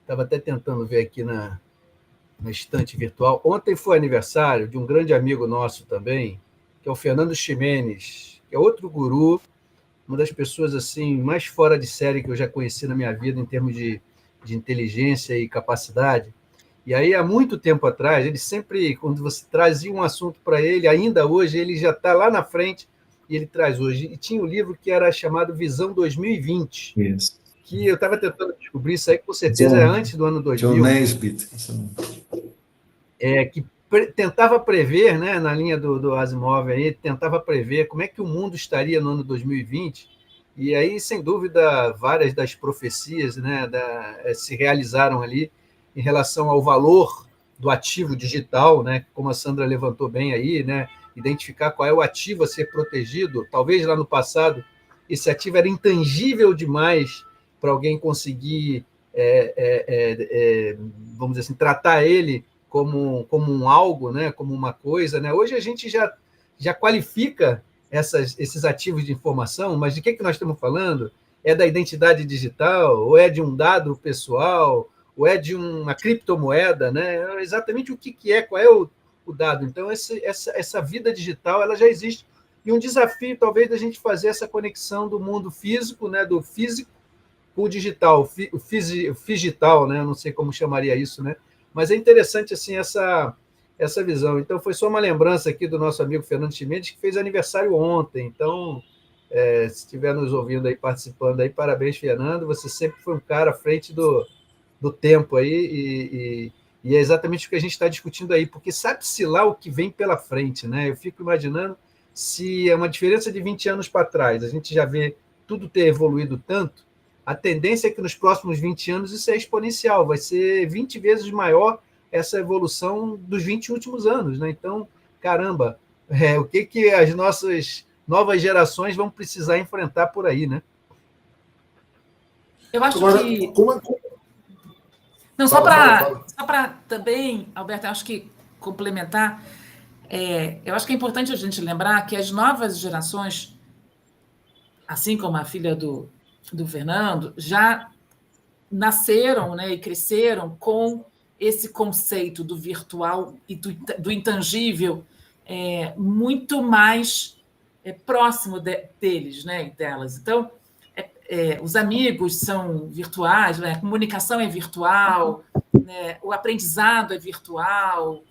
estava até tentando ver aqui na estante virtual. Ontem foi aniversário de um grande amigo nosso também, que é o Fernando Ximenes, que é outro guru, uma das pessoas assim mais fora de série que eu já conheci na minha vida em termos de inteligência e capacidade. E aí, há muito tempo atrás, ele sempre, quando você trazia um assunto para ele, ainda hoje, ele já está lá na frente e ele traz hoje. E tinha um livro que era chamado Visão 2020, Isso. Que eu estava tentando descobrir, isso aí com certeza é antes do ano 2000. John Naisbitt. Que tentava prever, né, na linha do Asimov, aí, tentava prever como é que o mundo estaria no ano 2020, e aí, sem dúvida, várias das profecias, né, se realizaram ali em relação ao valor do ativo digital, né, como a Sandra levantou bem aí, né, identificar qual é o ativo a ser protegido. Talvez lá no passado esse ativo era intangível demais para alguém conseguir, vamos dizer assim, tratar ele como um algo, né, como uma coisa, né? Hoje a gente já qualifica esses ativos de informação, mas de que nós estamos falando? É da identidade digital, ou é de um dado pessoal, ou é de uma criptomoeda, né? Exatamente o que é, qual é o dado. Então, essa vida digital ela já existe. E um desafio, talvez, da gente fazer essa conexão do mundo físico, né, do físico, com o digital, o figital, né? Eu não sei como chamaria isso, né? Mas é interessante assim essa visão. Então, foi só uma lembrança aqui do nosso amigo Fernando Chimenez, que fez aniversário ontem. Então, se estiver nos ouvindo aí, participando aí, parabéns, Fernando. Você sempre foi um cara à frente do tempo aí, e é exatamente o que a gente está discutindo aí, porque sabe-se lá o que vem pela frente, né? Eu fico imaginando se é uma diferença de 20 anos para trás, a gente já vê tudo ter evoluído tanto, a tendência é que nos próximos 20 anos isso é exponencial, vai ser 20 vezes maior essa evolução dos 20 últimos anos, né? Então, caramba, o que as nossas novas gerações vão precisar enfrentar por aí, né? Eu acho Agora, que... como... Não, só para também, Alberto, eu acho que complementar, eu acho que é importante a gente lembrar que as novas gerações, assim como a filha do Fernando, já nasceram, né, e cresceram com esse conceito do virtual e do intangível muito mais próximo deles, né, e delas. Então, os amigos são virtuais, né, a comunicação é virtual, né, o aprendizado é virtual,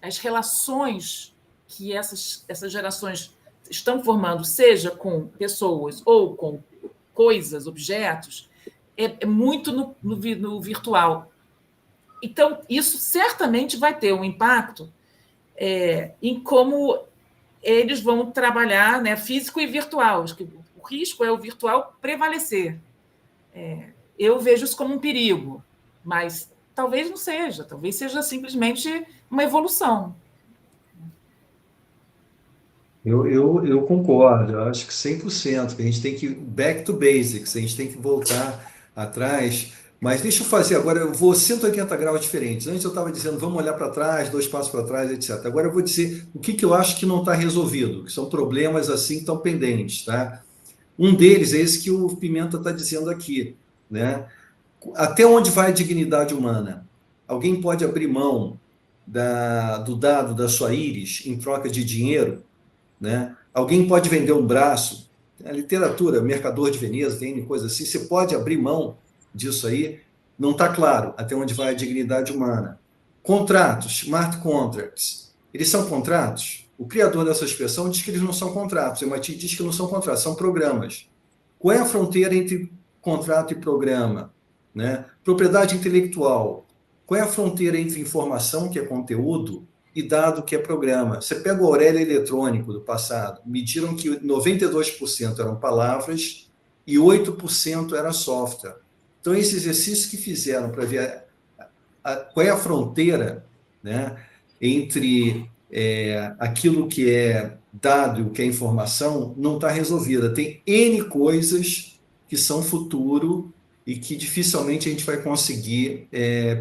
as relações que essas gerações estão formando, seja com pessoas ou com coisas, objetos, é muito no virtual. Então, isso certamente vai ter um impacto em como eles vão trabalhar, né, físico e virtual. Acho que o risco é o virtual prevalecer. Eu vejo isso como um perigo, mas talvez não seja, talvez seja simplesmente uma evolução. Eu concordo, eu acho que 100%, que a gente tem que back to basics, a gente tem que voltar atrás Mas deixa eu fazer agora, eu vou 180 graus diferentes. Antes eu estava dizendo, vamos olhar para trás, 2 passos para trás, etc. Agora eu vou dizer o que eu acho que não está resolvido, que são problemas assim que estão pendentes, tá? Um deles é esse que o Pimenta está dizendo aqui, né? Até onde vai a dignidade humana? Alguém pode abrir mão do dado da sua íris em troca de dinheiro, né? Alguém pode vender um braço. A literatura, Mercador de Veneza, tem coisa assim, você pode abrir mão disso aí, não está claro até onde vai a dignidade humana. Contratos, smart contracts, eles são contratos? O criador dessa expressão diz que eles não são contratos, o MIT diz que não são contratos, são programas. Qual é a fronteira entre contrato e programa? Né? Propriedade intelectual, qual é a fronteira entre informação, que é conteúdo, e dado, que é programa? Você pega o Aurélia eletrônico do passado, mediram que 92% eram palavras e 8% era software. Então, esse exercício que fizeram para ver qual é a fronteira, né, entre aquilo que é dado e o que é informação, não está resolvida. Tem N coisas que são futuro e que dificilmente a gente vai conseguir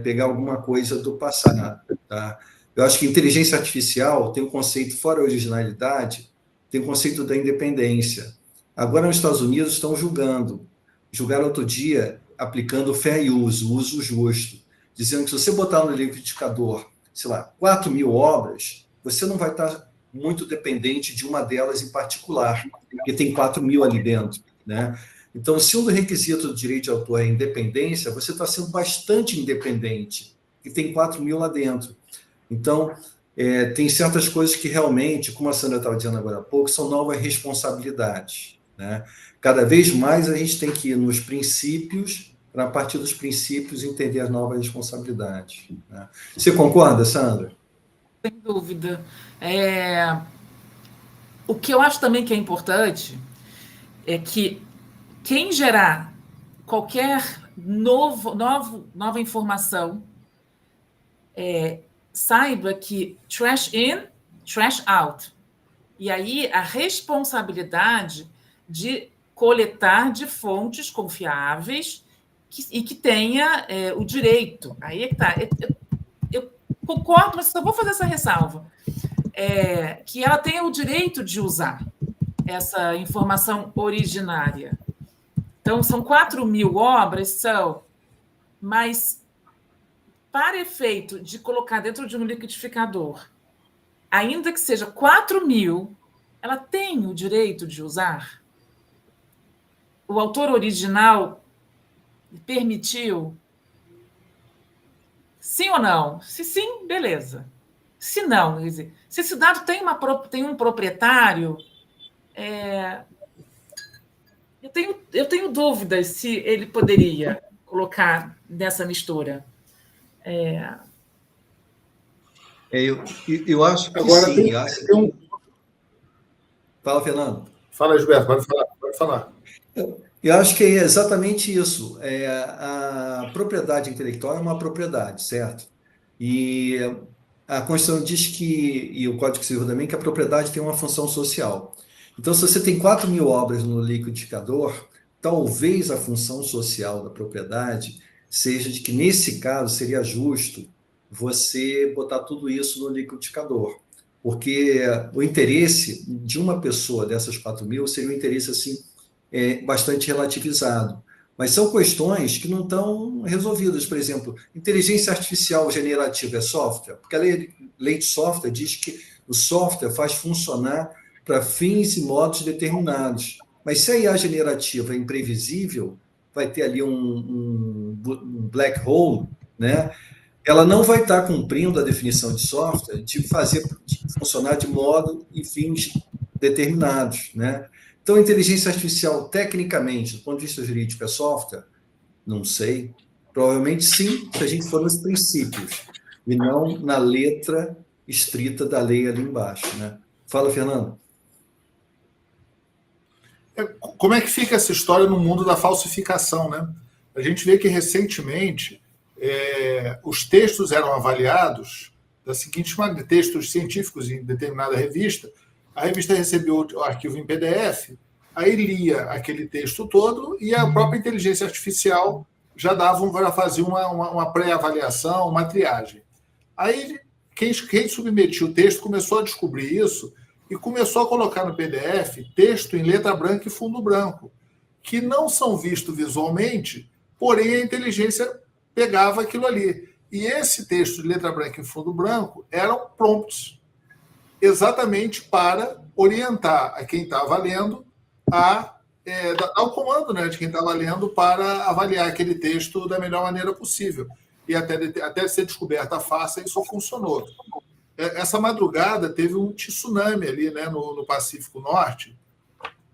pegar alguma coisa do passado. Tá? Eu acho que inteligência artificial tem um conceito, fora a originalidade, tem o conceito da independência. Agora, nos Estados Unidos, estão julgaram outro dia, aplicando fair use, o uso justo, dizendo que se você botar no liquidificador, sei lá, 4.000 obras, você não vai estar muito dependente de uma delas em particular, porque tem 4.000 ali dentro, né? Então, se um requisito do direito de autor é independência, você está sendo bastante independente, e tem 4.000 lá dentro. Então, tem certas coisas que realmente, como a Sandra estava dizendo agora há pouco, são novas responsabilidades, né? Cada vez mais a gente tem que ir nos princípios, para a partir dos princípios entender as novas responsabilidades, né? Você concorda, Sandra? Sem dúvida. O que eu acho também que é importante é que quem gerar qualquer nova informação saiba que trash in, trash out. E aí a responsabilidade de coletar de fontes confiáveis e que tenha o direito. Aí é que está. Eu concordo, mas só vou fazer essa ressalva. Que ela tenha o direito de usar essa informação originária. Então, são 4.000 obras, mas para efeito de colocar dentro de um liquidificador, ainda que seja 4.000, ela tem o direito de usar? O autor original permitiu? Sim ou não? Se sim, beleza. Se não, quer dizer, se esse dado tem um proprietário, eu tenho dúvidas se ele poderia colocar nessa mistura. Eu acho que agora sim. Fala, Fernando. Fala, Gilberto, pode falar. Eu acho que é exatamente isso. A propriedade intelectual é uma propriedade, certo? E a Constituição diz que, e o Código Civil também, que a propriedade tem uma função social. Então, se você tem 4.000 obras no liquidificador, talvez a função social da propriedade seja de que, nesse caso, seria justo você botar tudo isso no liquidificador. Porque o interesse de uma pessoa dessas 4.000 seria um interesse assim, bastante relativizado. Mas são questões que não estão resolvidas. Por exemplo, inteligência artificial generativa é software? Porque a lei de software diz que o software faz funcionar para fins e modos determinados. Mas se a IA generativa é imprevisível, vai ter ali um black hole, né? Ela não vai estar cumprindo a definição de software de fazer funcionar de modo e fins determinados, né? Então, a inteligência artificial, tecnicamente, do ponto de vista jurídico, é software? Não sei. Provavelmente sim, se a gente for nos princípios, e não na letra estrita da lei ali embaixo, né? Fala, Fernando. Como é que fica essa história no mundo da falsificação, né? A gente vê que, recentemente, os textos eram avaliados da seguinte maneira: textos científicos em determinada revista. A revista recebeu o arquivo em PDF, aí lia aquele texto todo e a própria inteligência artificial já fazia uma pré-avaliação, uma triagem. Aí, quem submetia o texto começou a descobrir isso e começou a colocar no PDF texto em letra branca e fundo branco, que não são vistos visualmente, porém a inteligência pegava aquilo ali. E esse texto de letra branca e fundo branco eram prompts, exatamente para orientar a quem estava lendo dar o comando, né, de quem estava lendo para avaliar aquele texto da melhor maneira possível. E até ser descoberta a farsa, isso funcionou. Essa madrugada teve um tsunami ali, né, no Pacífico Norte,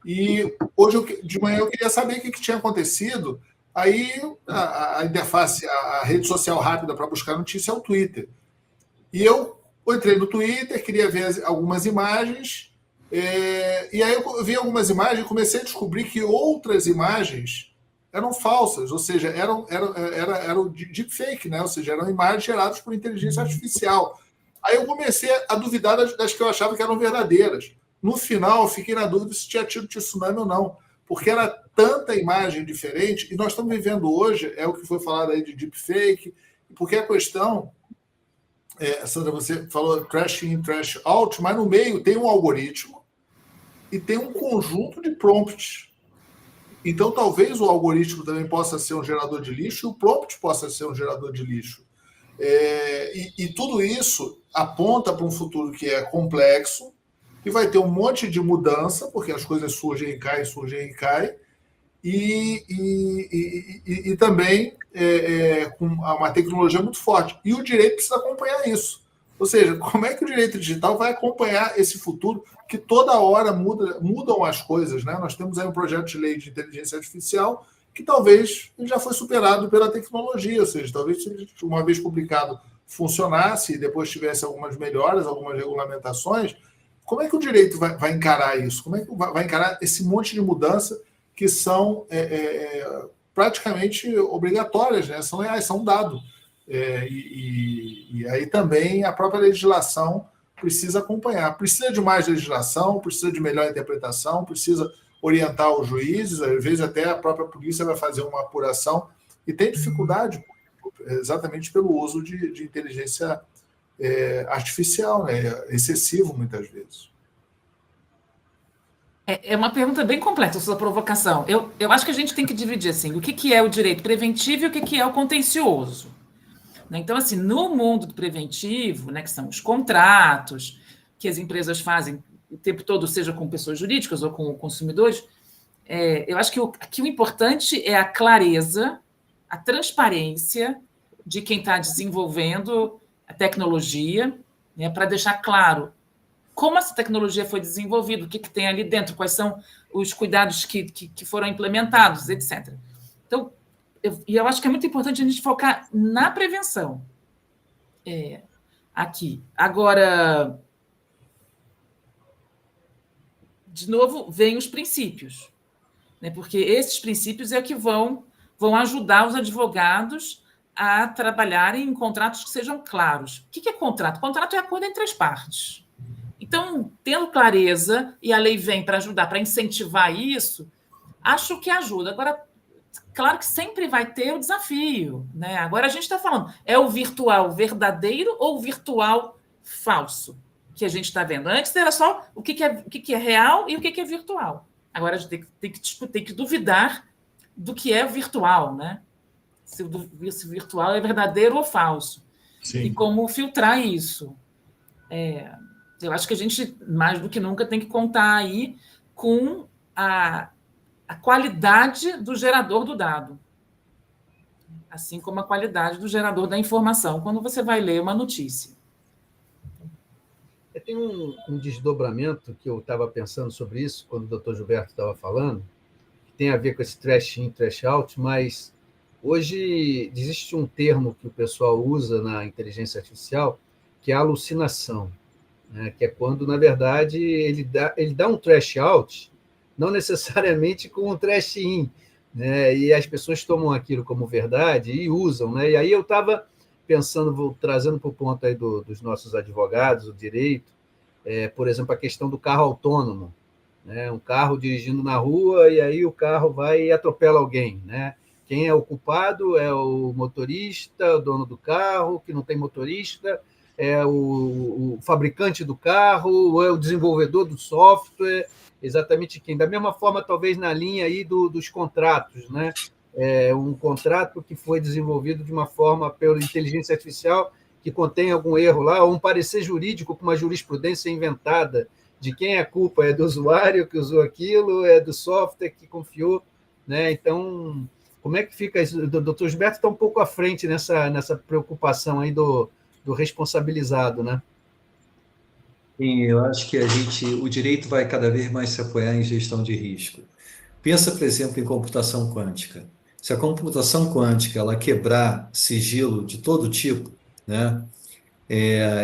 e hoje de manhã eu queria saber o que tinha acontecido. Aí a interface, a rede social rápida para buscar notícia é o Twitter. E eu entrei no Twitter, queria ver algumas imagens, e aí eu vi algumas imagens e comecei a descobrir que outras imagens eram falsas, ou seja, eram deepfake, né? Ou seja, eram imagens geradas por inteligência artificial. Aí eu comecei a duvidar das que eu achava que eram verdadeiras. No final, eu fiquei na dúvida se tinha tido tsunami ou não, porque era tanta imagem diferente, e nós estamos vivendo hoje, é o que foi falado aí de deepfake, porque a questão, Sandra, você falou trash in, trash out, mas no meio tem um algoritmo e tem um conjunto de prompts. Então, talvez o algoritmo também possa ser um gerador de lixo e o prompt possa ser um gerador de lixo. E tudo isso aponta para um futuro que é complexo, que vai ter um monte de mudança, porque as coisas surgem e caem, e também com uma tecnologia muito forte. E o direito precisa acompanhar isso. Ou seja, como é que o direito digital vai acompanhar esse futuro que toda hora mudam as coisas, né? Nós temos aí um projeto de lei de inteligência artificial que talvez já foi superado pela tecnologia, ou seja, talvez uma vez publicado funcionasse e depois tivesse algumas melhoras, algumas regulamentações. Como é que o direito vai encarar isso? Como é que vai encarar esse monte de mudança que são praticamente obrigatórias, né? São um dado. E aí também a própria legislação precisa acompanhar. Precisa de mais legislação, precisa de melhor interpretação, precisa orientar os juízes, às vezes até a própria polícia vai fazer uma apuração e tem dificuldade exatamente pelo uso de inteligência artificial, né? Excessivo muitas vezes. É uma pergunta bem complexa, sua provocação. Eu acho que a gente tem que dividir assim, o que é o direito preventivo e o que é o contencioso. Então, assim, no mundo do preventivo, né, que são os contratos que as empresas fazem o tempo todo, seja com pessoas jurídicas ou com consumidores, eu acho que aqui o importante é a clareza, a transparência de quem está desenvolvendo a tecnologia, né, para deixar claro como essa tecnologia foi desenvolvida, o que tem ali dentro, quais são os cuidados que foram implementados, etc. Então, eu acho que é muito importante a gente focar na prevenção aqui. Agora, de novo, vem os princípios, né? Porque esses princípios é que vão ajudar os advogados a trabalharem em contratos que sejam claros. O que é contrato? Contrato é acordo entre as partes. Então, tendo clareza, e a lei vem para ajudar, para incentivar isso, acho que ajuda. Agora, claro que sempre vai ter o desafio, né? Agora a gente está falando, é o virtual verdadeiro ou o virtual falso que a gente está vendo? Antes era só o que é real e o que é virtual. Agora a gente tem que duvidar do que é virtual, né? Se o virtual é verdadeiro ou falso. Sim. E como filtrar isso. Eu acho que a gente, mais do que nunca, tem que contar aí com a qualidade do gerador do dado, assim como a qualidade do gerador da informação, quando você vai ler uma notícia. Tem um desdobramento que eu estava pensando sobre isso, quando o doutor Gilberto estava falando, que tem a ver com esse trash in, trash out, mas hoje existe um termo que o pessoal usa na inteligência artificial, que é a alucinação, né? Que é quando, na verdade, ele dá um trash out, não necessariamente com um trash in, né? E as pessoas tomam aquilo como verdade e usam, né? E aí eu estava pensando, trazendo para o ponto aí dos nossos advogados, o direito, por exemplo, a questão do carro autônomo, né? Um carro dirigindo na rua e aí o carro vai e atropela alguém, né? Quem é o culpado é o motorista, o dono do carro, que não tem motorista, é o fabricante do carro, ou é o desenvolvedor do software, exatamente quem. Da mesma forma, talvez na linha aí dos contratos, né? Um contrato que foi desenvolvido de uma forma pela inteligência artificial que contém algum erro lá, ou um parecer jurídico com uma jurisprudência inventada de quem é a culpa, é do usuário que usou aquilo, é do software que confiou, né? Então, como é que fica isso? O doutor Gilberto está um pouco à frente nessa preocupação aí do responsabilizado, né? Sim, eu acho que o direito vai cada vez mais se apoiar em gestão de risco. Pensa, por exemplo, em computação quântica. Se a computação quântica ela quebrar sigilo de todo tipo, né?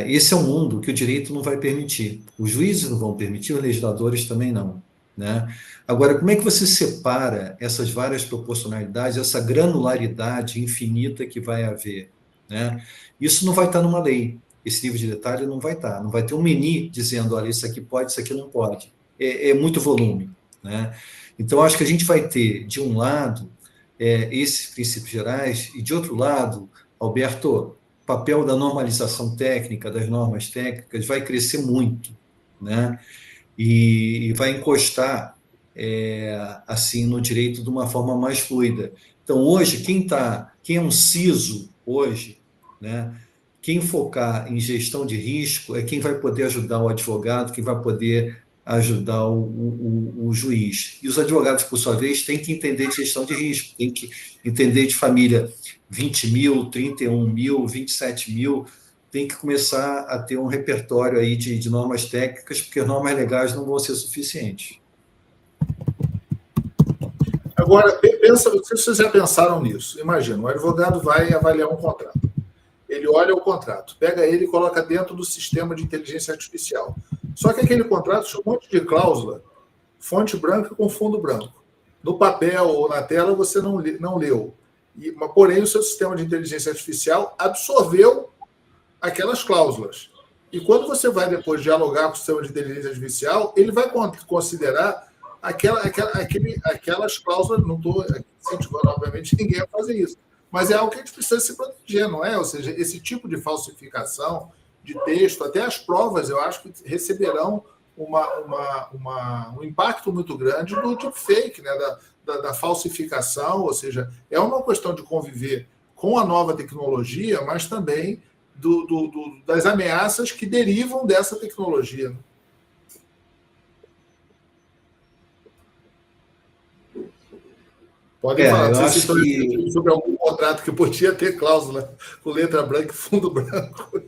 Esse é um mundo que o direito não vai permitir. Os juízes não vão permitir, os legisladores também não, né? Agora, como é que você separa essas várias proporcionalidades, essa granularidade infinita que vai haver, né? Isso não vai estar numa lei. Esse nível de detalhe não vai estar. Não vai ter um menu dizendo, olha, isso aqui pode, isso aqui não pode. É muito volume, né? Então, acho que a gente vai ter, de um lado, esses princípios gerais, e de outro lado, Alberto, o papel da normalização técnica, das normas técnicas, vai crescer muito, né? E vai encostar assim no direito de uma forma mais fluida. Então, hoje, quem é um CISO hoje, né? Quem focar em gestão de risco é quem vai poder ajudar o advogado, quem vai poder ajudar o juiz. E os advogados, por sua vez, têm que entender de gestão de risco, têm que entender de família 20 mil, 31 mil, 27 mil, tem que começar a ter um repertório aí de normas técnicas, porque normas legais não vão ser suficientes. Agora, pensa, se vocês já pensaram nisso, imagina, o advogado vai avaliar um contrato. Ele olha o contrato, pega ele e coloca dentro do sistema de inteligência artificial. Só que aquele contrato tinha um monte de cláusula, fonte branca com fundo branco. No papel ou na tela você não leu. Porém, o seu sistema de inteligência artificial absorveu aquelas cláusulas. E quando você vai depois dialogar com o sistema de inteligência artificial, ele vai considerar aquelas cláusulas. Não estou incentivando, obviamente, ninguém a fazer isso. Mas é algo que a gente precisa se proteger, não é? Ou seja, esse tipo de falsificação de texto, até as provas, eu acho que receberão um impacto muito grande do deepfake, né? Da falsificação, ou seja, é uma questão de conviver com a nova tecnologia, mas também das ameaças que derivam dessa tecnologia. Podem falar, não sei se estão sobre algum contrato que podia ter cláusula com letra branca e fundo branco.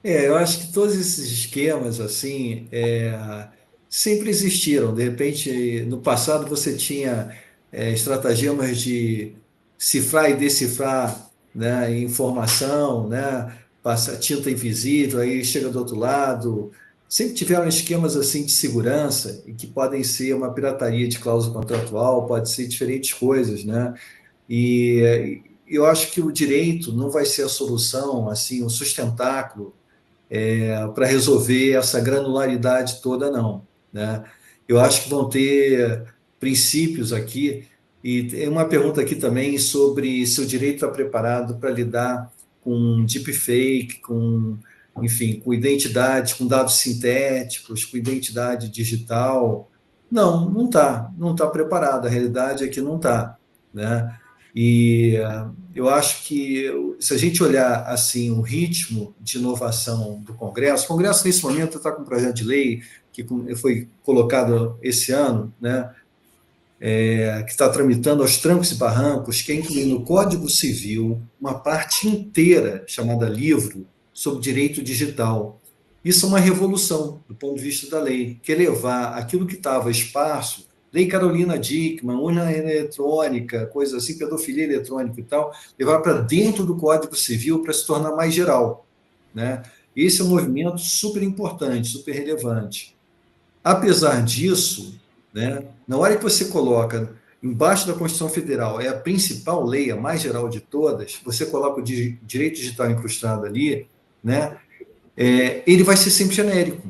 Eu acho que todos esses esquemas, assim, sempre existiram. De repente, no passado, você tinha estratagemas de cifrar e decifrar, né, informação, né, passa tinta invisível, aí chega do outro lado. Sempre tiveram esquemas assim de segurança e que podem ser uma pirataria de cláusula contratual, pode ser diferentes coisas, né? E eu acho que o direito não vai ser a solução, assim, o sustentáculo para resolver essa granularidade toda, não, né? Eu acho que vão ter princípios aqui, e tem uma pergunta aqui também sobre se o direito está preparado para lidar com deepfake, enfim, com identidade, com dados sintéticos, com identidade digital. Não está preparado, a realidade é que não está, né? E eu acho que, se a gente olhar assim o ritmo de inovação do Congresso, o Congresso, nesse momento, está com um projeto de lei que foi colocado esse ano, né, que está tramitando aos trancos e barrancos, que é incluir no Código Civil uma parte inteira, chamada livro, sobre direito digital. Isso é uma revolução, do ponto de vista da lei, que é levar aquilo que estava esparso, Lei Carolina Dickmann, urna eletrônica, coisa assim, pedofilia eletrônica e tal, levar para dentro do Código Civil para se tornar mais geral, né? Esse é um movimento super importante, super relevante. Apesar disso, né, na hora que você coloca embaixo da Constituição Federal, é a principal lei, a mais geral de todas, você coloca o direito digital incrustado ali, né, ele vai ser sempre genérico,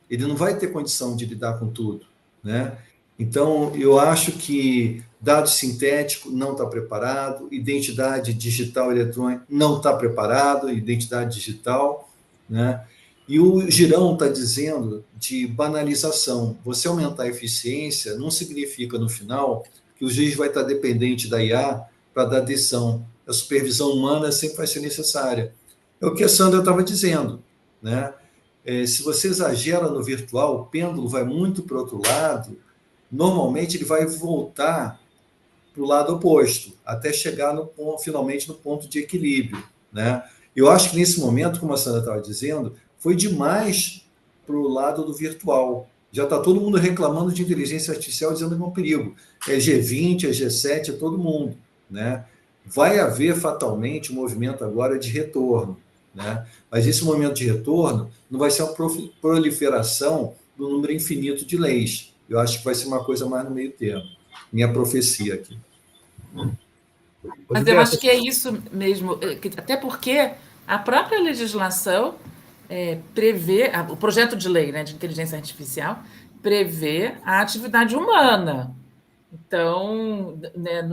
ele não vai ter condição de lidar com tudo, né? Então, eu acho que dado sintético não está preparado, identidade digital eletrônica não está preparado, identidade digital, né? E o Girão está dizendo de banalização. Você aumentar a eficiência não significa, no final, que o juiz vai estar dependente da IA para dar decisão. A supervisão humana sempre vai ser necessária. É o que a Sandra estava dizendo, né? Se você exagera no virtual, o pêndulo vai muito para o outro lado, normalmente ele vai voltar para o lado oposto, até chegar finalmente no ponto de equilíbrio, né? Eu acho que nesse momento, como a Sandra estava dizendo, foi demais para o lado do virtual. Já está todo mundo reclamando de inteligência artificial, dizendo que é um perigo. É G20, é G7, é todo mundo, né? Vai haver fatalmente um movimento agora de retorno, né? Mas esse momento de retorno não vai ser uma proliferação do número infinito de leis. Eu acho que vai ser uma coisa mais no meio termo. Minha profecia aqui. Mas eu acho que é isso mesmo, até porque a própria legislação prevê, o projeto de lei, né, de inteligência artificial, prevê a atividade humana. Então, né,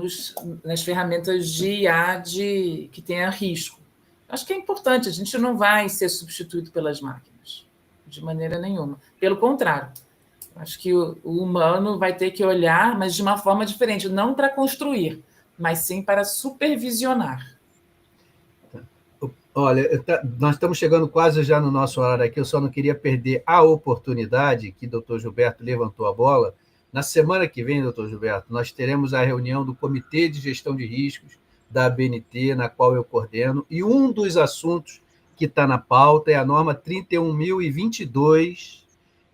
nas ferramentas de IA que tenha risco. Acho que é importante, a gente não vai ser substituído pelas máquinas, de maneira nenhuma. Pelo contrário, acho que o humano vai ter que olhar, mas de uma forma diferente, não para construir, mas sim para supervisionar. Olha, nós estamos chegando quase já no nosso horário aqui, eu só não queria perder a oportunidade que o doutor Gilberto levantou a bola. Na semana que vem, doutor Gilberto, nós teremos a reunião do Comitê de Gestão de Riscos da ABNT, na qual eu coordeno, e um dos assuntos que está na pauta é a norma 31.022,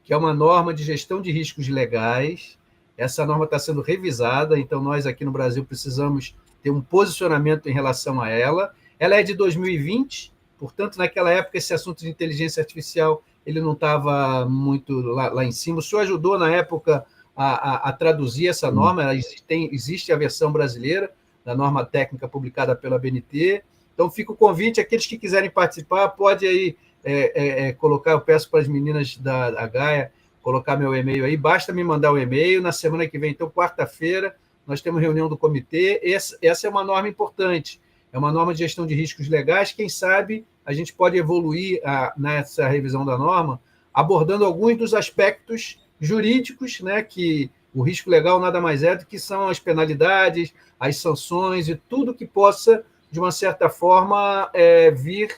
que é uma norma de gestão de riscos legais. Essa norma está sendo revisada, então nós aqui no Brasil precisamos ter um posicionamento em relação a ela. Ela é de 2020, portanto, naquela época, esse assunto de inteligência artificial ele não estava muito lá em cima. O senhor ajudou, na época, a traduzir essa norma. Existe a versão brasileira da norma técnica publicada pela ABNT. Então, fica o convite. Aqueles que quiserem participar, pode aí colocar. Eu peço para as meninas da Gaia colocar meu e-mail aí. Basta me mandar o e-mail. Na semana que vem, então, quarta-feira, nós temos reunião do comitê. Essa é uma norma importante. É uma norma de gestão de riscos legais. Quem sabe a gente pode evoluir nessa revisão da norma, abordando alguns dos aspectos jurídicos, né, que o risco legal nada mais é do que são as penalidades, as sanções e tudo que possa, de uma certa forma, vir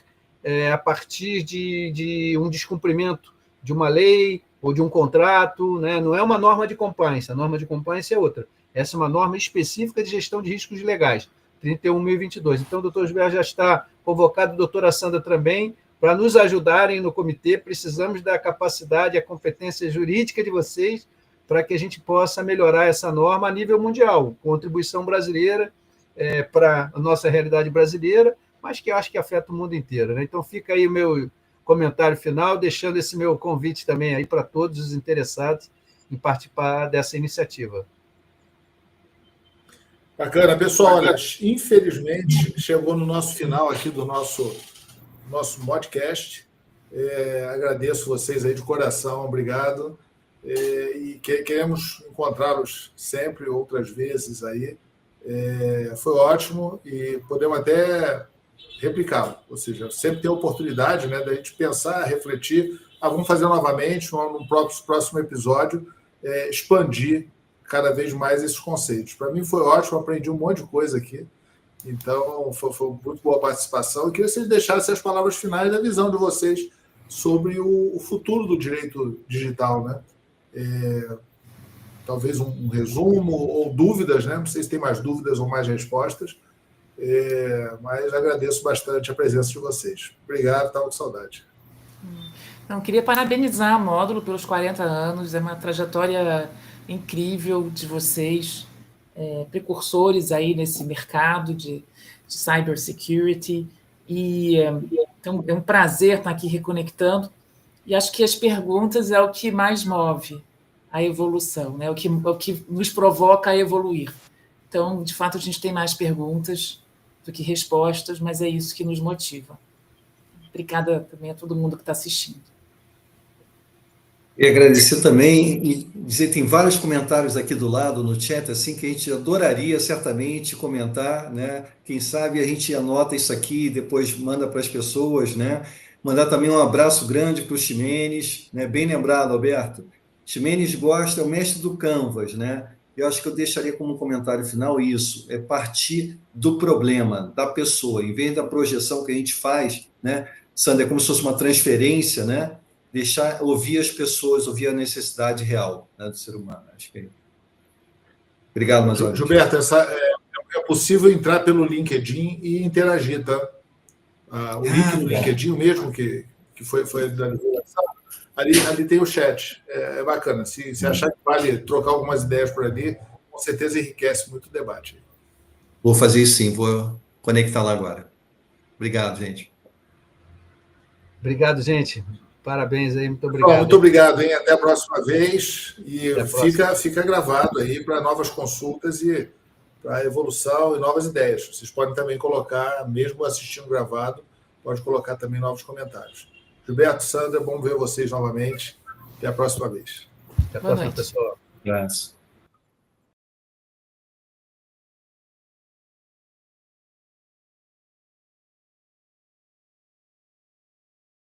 a partir de um descumprimento de uma lei ou de um contrato, né? Não é uma norma de compliance, a norma de compliance é outra. Essa é uma norma específica de gestão de riscos legais. 31.022. Então, o doutor Gilberto já está convocado, a doutora Sandra também, para nos ajudarem no comitê. Precisamos da capacidade e a competência jurídica de vocês para que a gente possa melhorar essa norma a nível mundial, contribuição brasileira para a nossa realidade brasileira, mas que eu acho que afeta o mundo inteiro, né? Então, fica aí o meu comentário final, deixando esse meu convite também aí para todos os interessados em participar dessa iniciativa. Bacana, pessoal. Olha, infelizmente, chegou no nosso final aqui do nosso podcast. Agradeço vocês aí de coração, obrigado. E queremos encontrá-los sempre, outras vezes aí. Foi ótimo e podemos até replicá-lo. Ou seja, sempre ter a oportunidade, né, da gente pensar, refletir. Vamos fazer novamente, no próximo episódio, expandir cada vez mais esses conceitos. Para mim foi ótimo, aprendi um monte de coisa aqui. Então, foi muito boa a participação. Eu queria que vocês deixassem as palavras finais da visão de vocês sobre o futuro do direito digital, né? Talvez um resumo ou dúvidas, né? Não sei se tem mais dúvidas ou mais respostas, mas agradeço bastante a presença de vocês. Obrigado, estava com saudade. Não, queria parabenizar a Módulo pelos 40 anos, é uma trajetória incrível de vocês, precursores aí nesse mercado de cybersecurity, e então, é um prazer estar aqui reconectando, e acho que as perguntas é o que mais move a evolução, né? O que nos provoca a evoluir. Então, de fato, a gente tem mais perguntas do que respostas, mas é isso que nos motiva. Obrigada também a todo mundo que está assistindo. E agradecer também e dizer que tem vários comentários aqui do lado no chat, assim, que a gente adoraria certamente comentar, né? Quem sabe a gente anota isso aqui e depois manda para as pessoas, né? Mandar também um abraço grande para o Ximenes, né? Bem lembrado, Alberto. Ximenes gosta, é o mestre do Canvas, né? Eu acho que eu deixaria como comentário final isso, é partir do problema, da pessoa, em vez da projeção que a gente faz, né? Sandra, é como se fosse uma transferência, né? Deixar ouvir as pessoas, ouvir a necessidade real, né, do ser humano. Acho que é. Obrigado, mais uma vez. Gilberto, é possível entrar pelo LinkedIn e interagir, tá? O link do LinkedIn, o mesmo que foi da divulgação, ali tem o chat. É bacana. Se achar que vale trocar algumas ideias por ali, com certeza enriquece muito o debate. Vou fazer isso sim, vou conectar lá agora. Obrigado, gente. Obrigado, gente. Parabéns aí, muito obrigado. Muito obrigado, hein? Até a próxima vez. E próxima. fica gravado aí para novas consultas e para evolução e novas ideias. Vocês podem também colocar, mesmo assistindo gravado, pode colocar também novos comentários. Gilberto, Sandra, bom ver vocês novamente. Até a próxima vez. Até a próxima, pessoal. Um abraço.